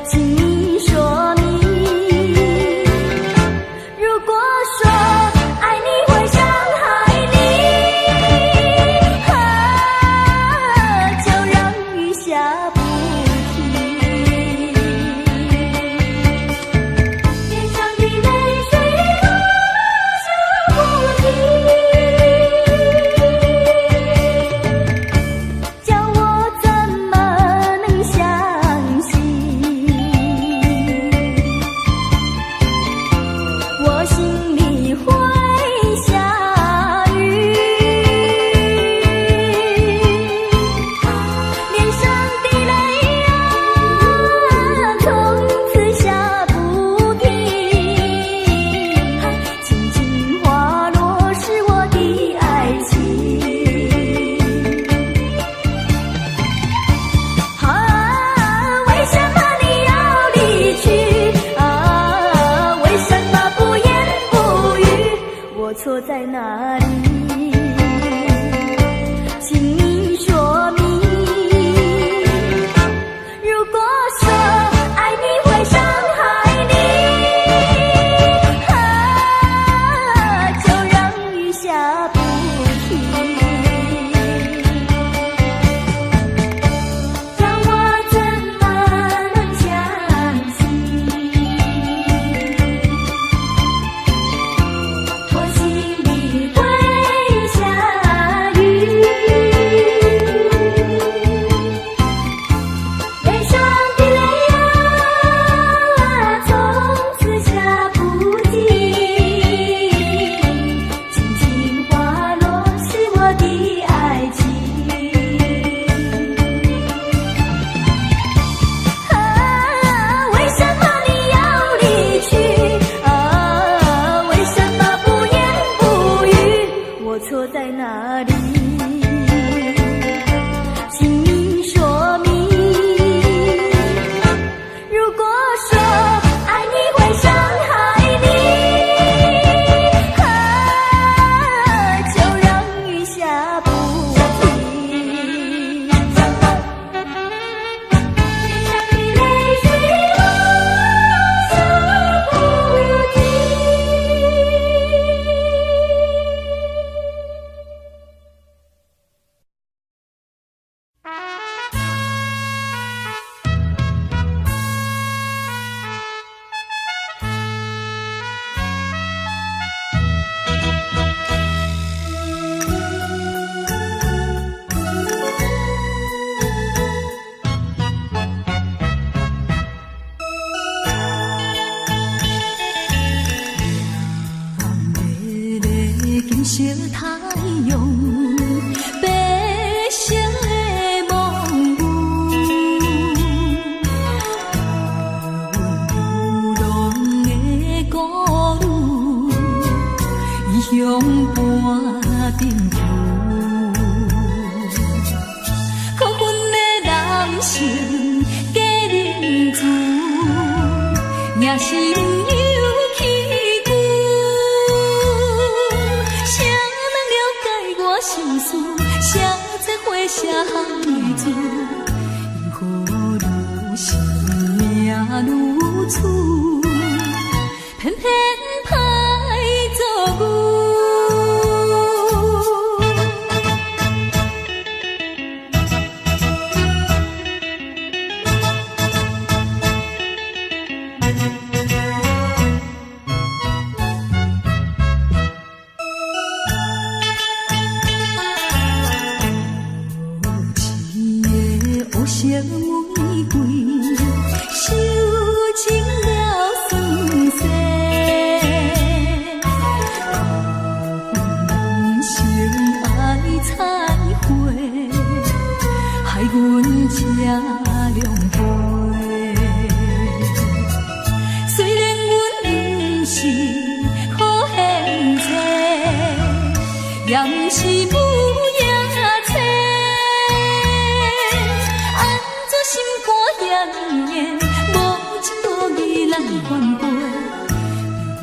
请你说明。如果说爱你会伤害你，就让雨下不停。脸上的泪水落下不停。错在哪里？请你说明。如果说爱你会伤害你，就让雨下不停。让我怎么能相信？我心里会半点旧。可阮的男性假认字，也是有气骨。谁人了解我心事？谁在花写行字？因何愈是命愈苦，偏偏歹做牛。色玫瑰，收情了酸涩，人生爱彩花，害阮吃凉杯。虽然阮不是好现世，也不是母野青。心肝严严，无情无义人反背，混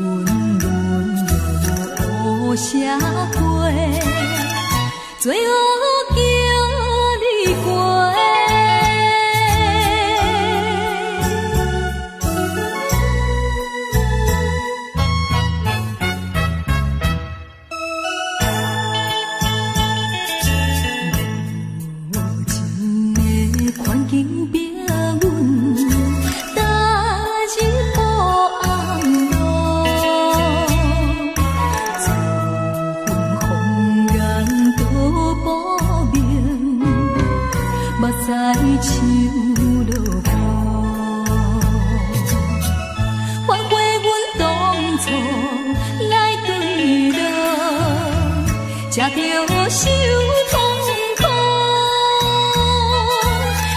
乱又无社会，最后叫你过。在树落雨，反悔阮当初来对路，才着受痛苦。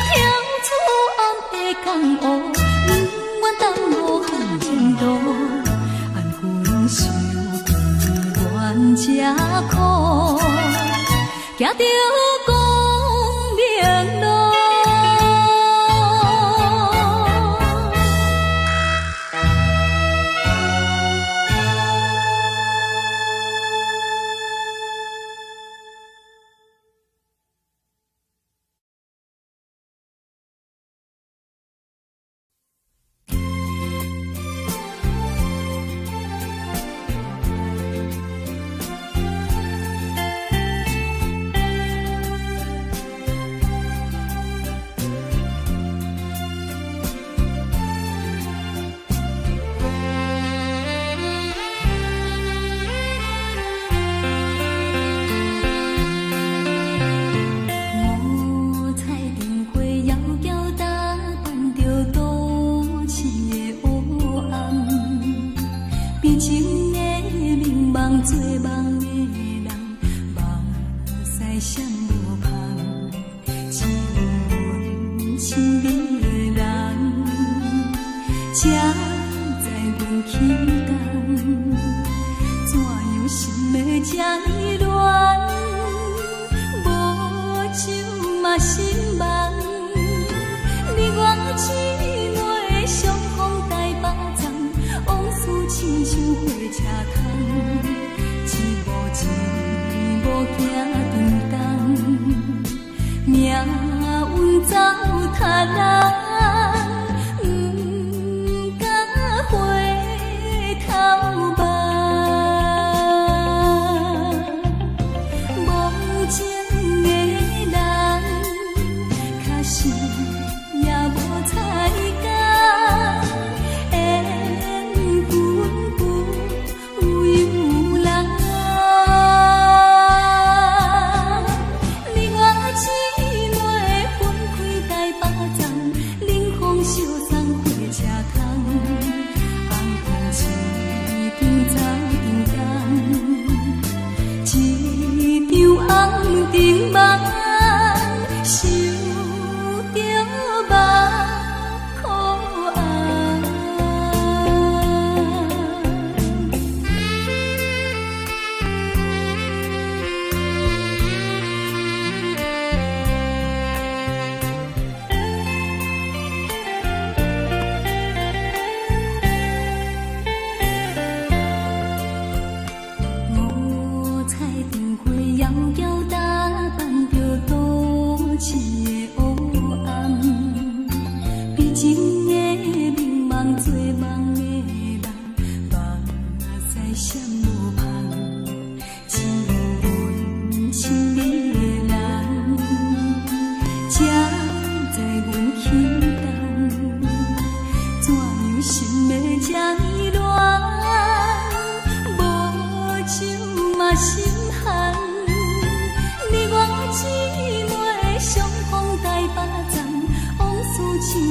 跳出暗的江湖，不愿当无限前途，安分守己愿吃苦，行着光明路。做梦的人，目屎闪无香，只有阮身边的人，才知阮起工，怎样心要这呢乱，无酒嘛心梦，你我姊妹相逢台北站，往事亲像火车窗。一无行长东，命运走塔人，不敢回头望。无情的人，可惜也无彩工，缘分不有人。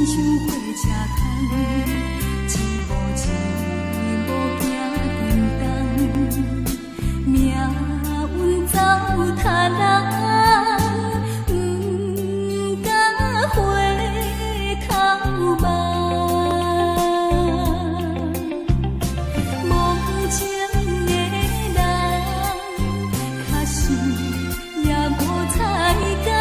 像火车窗，一步一步行颠倒，命运走塔人，不敢回头望。无情的人，假使也无彩工。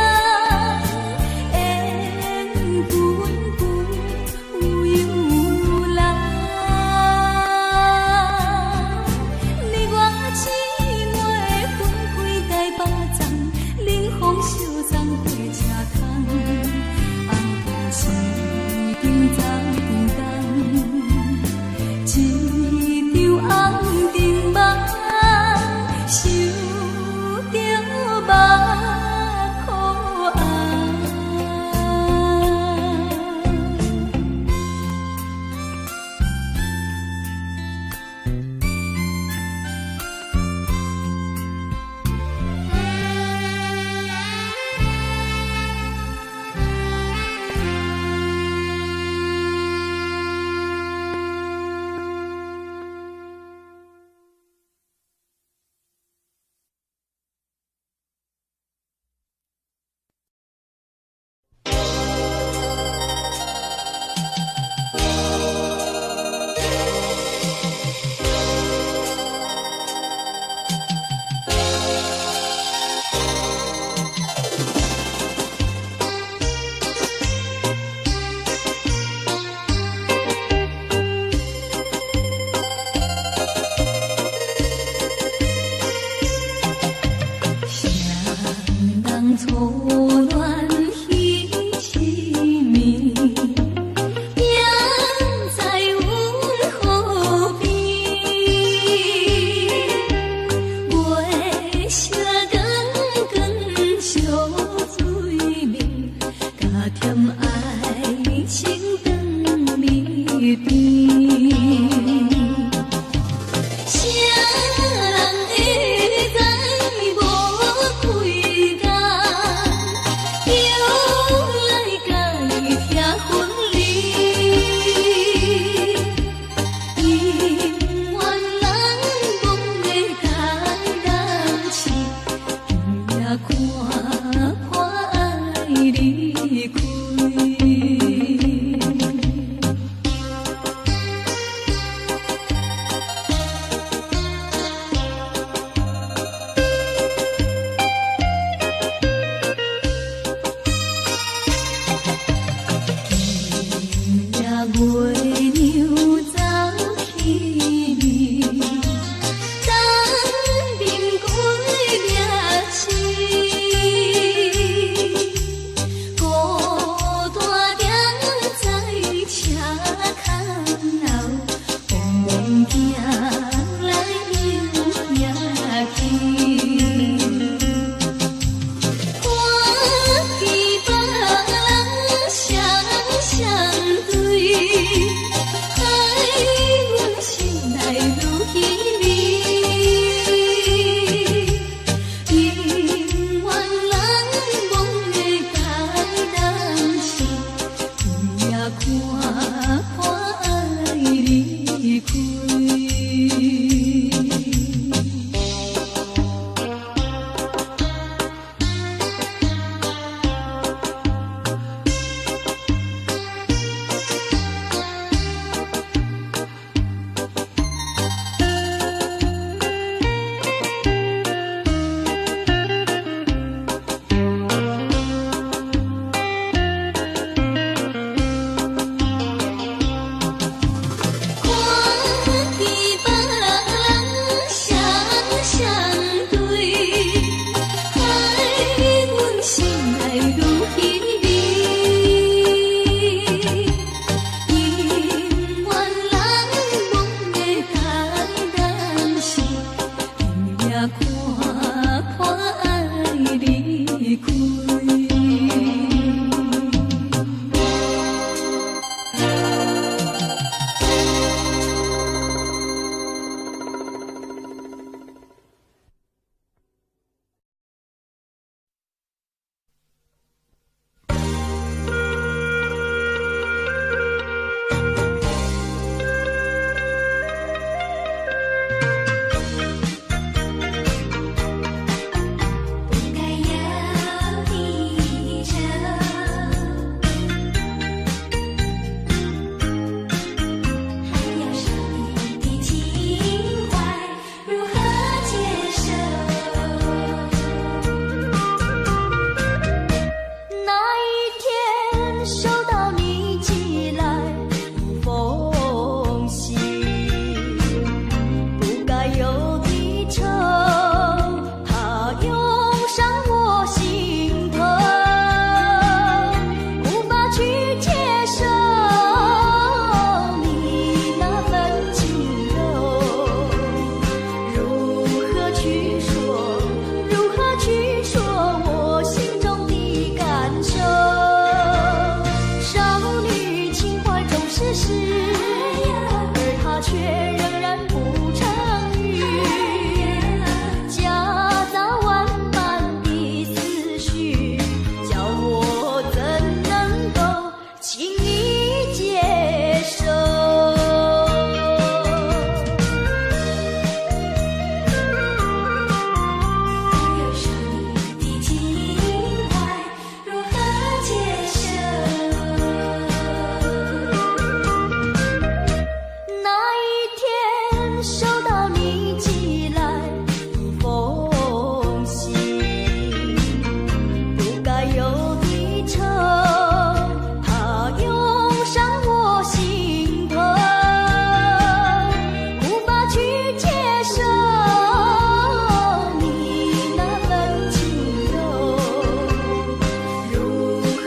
是诗，而它却仍然不成语，夹杂万般的思绪，叫我怎能够轻易接受？有时你的情怀如何接受？那一天收到你寄来的封信，不该有的愁，它涌上我心头，无法去接受你那份轻柔，如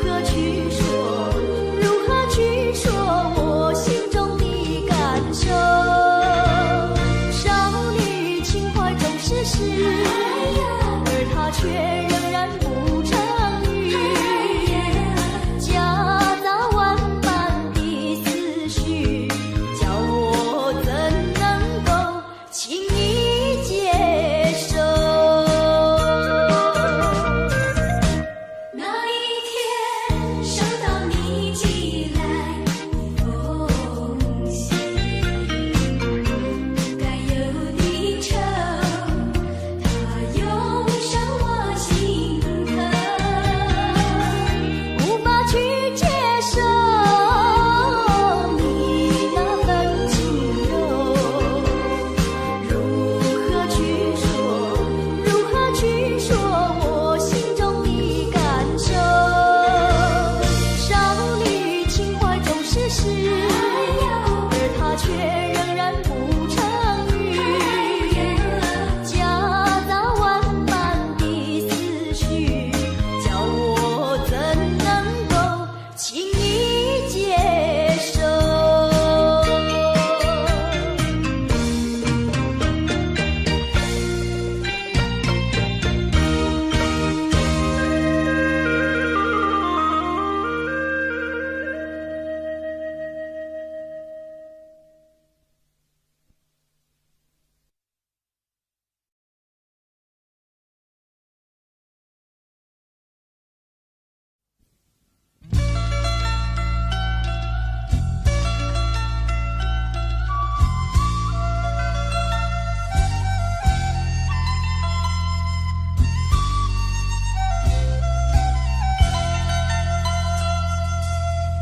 何去说，如何去说我心中的感受？少女情怀总是诗，而它却仍然不成语，夹杂万般的思绪，叫我怎能够轻易接受？那一天收到你寄来的封信，不该有的愁，它涌上我心头，无法去接受你那份轻柔，如何去说，如何去说我心中的感受？少女情怀总是诗，而它却仍然不成语，夹杂万般的思绪，叫我怎能够轻易接受？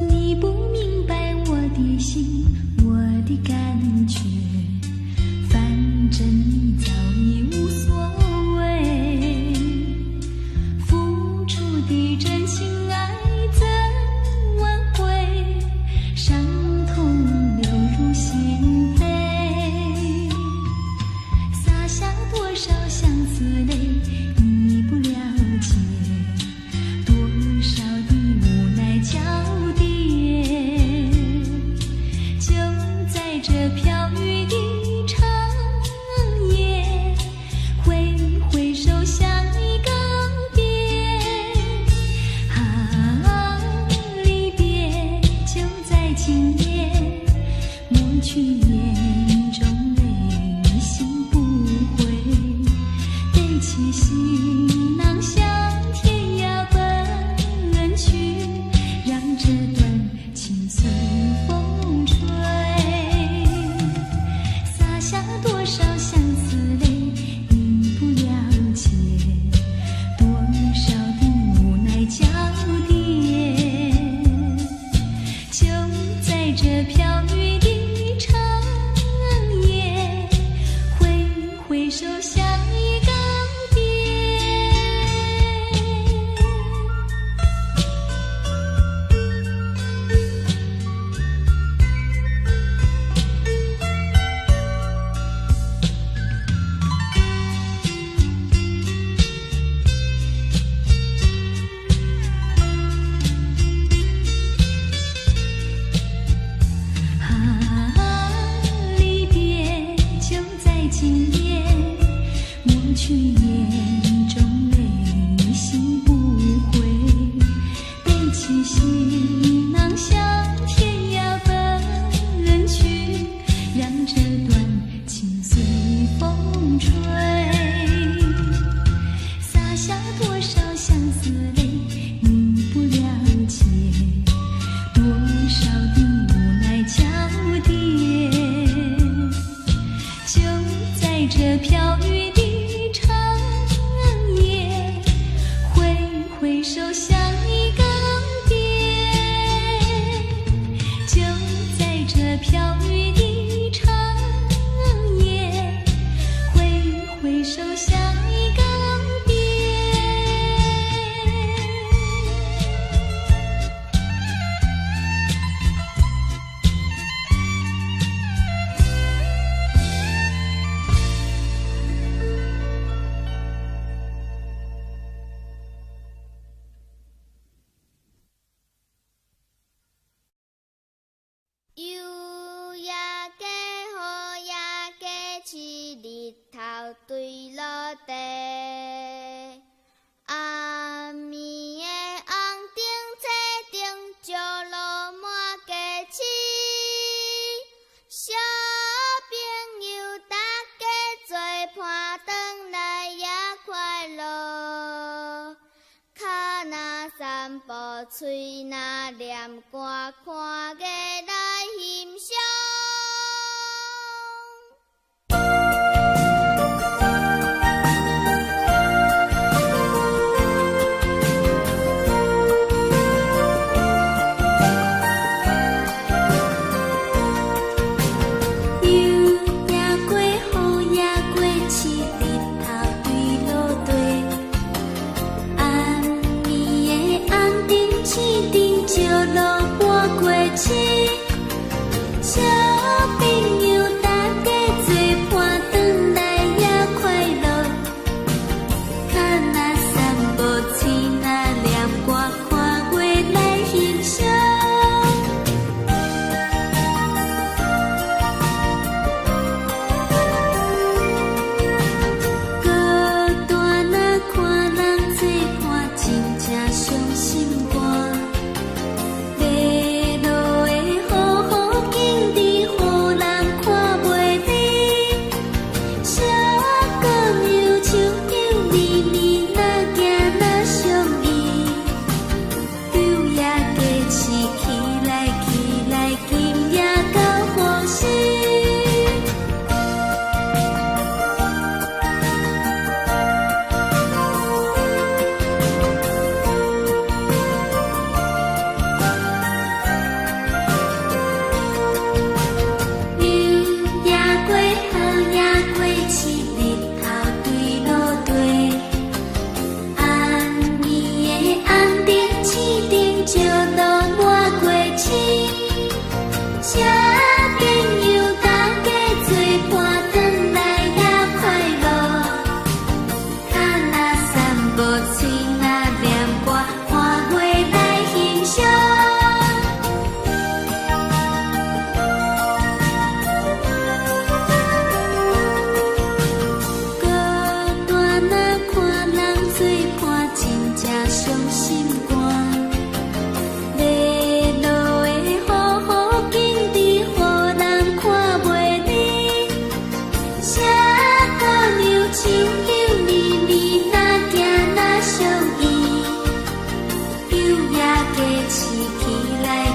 你不明白我的心，我的感觉，反正你早已无所谓。付出的真心爱怎挽回？伤痛流入心扉，洒下多少相思泪，你不了解，多少的无奈交叠。就在这飘雨的长夜，挥挥手向你告别。啊，离别就在今夜，抹去眼中泪，心不悔，背起行囊向天涯奔去，让这段情随风吹，洒下多少相思泪，你不了解，多少的无奈交叠。就在这飘雨的长夜，挥挥手向你告别。嘴那念歌，看月来欣赏。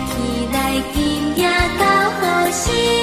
起来，今夜到何时？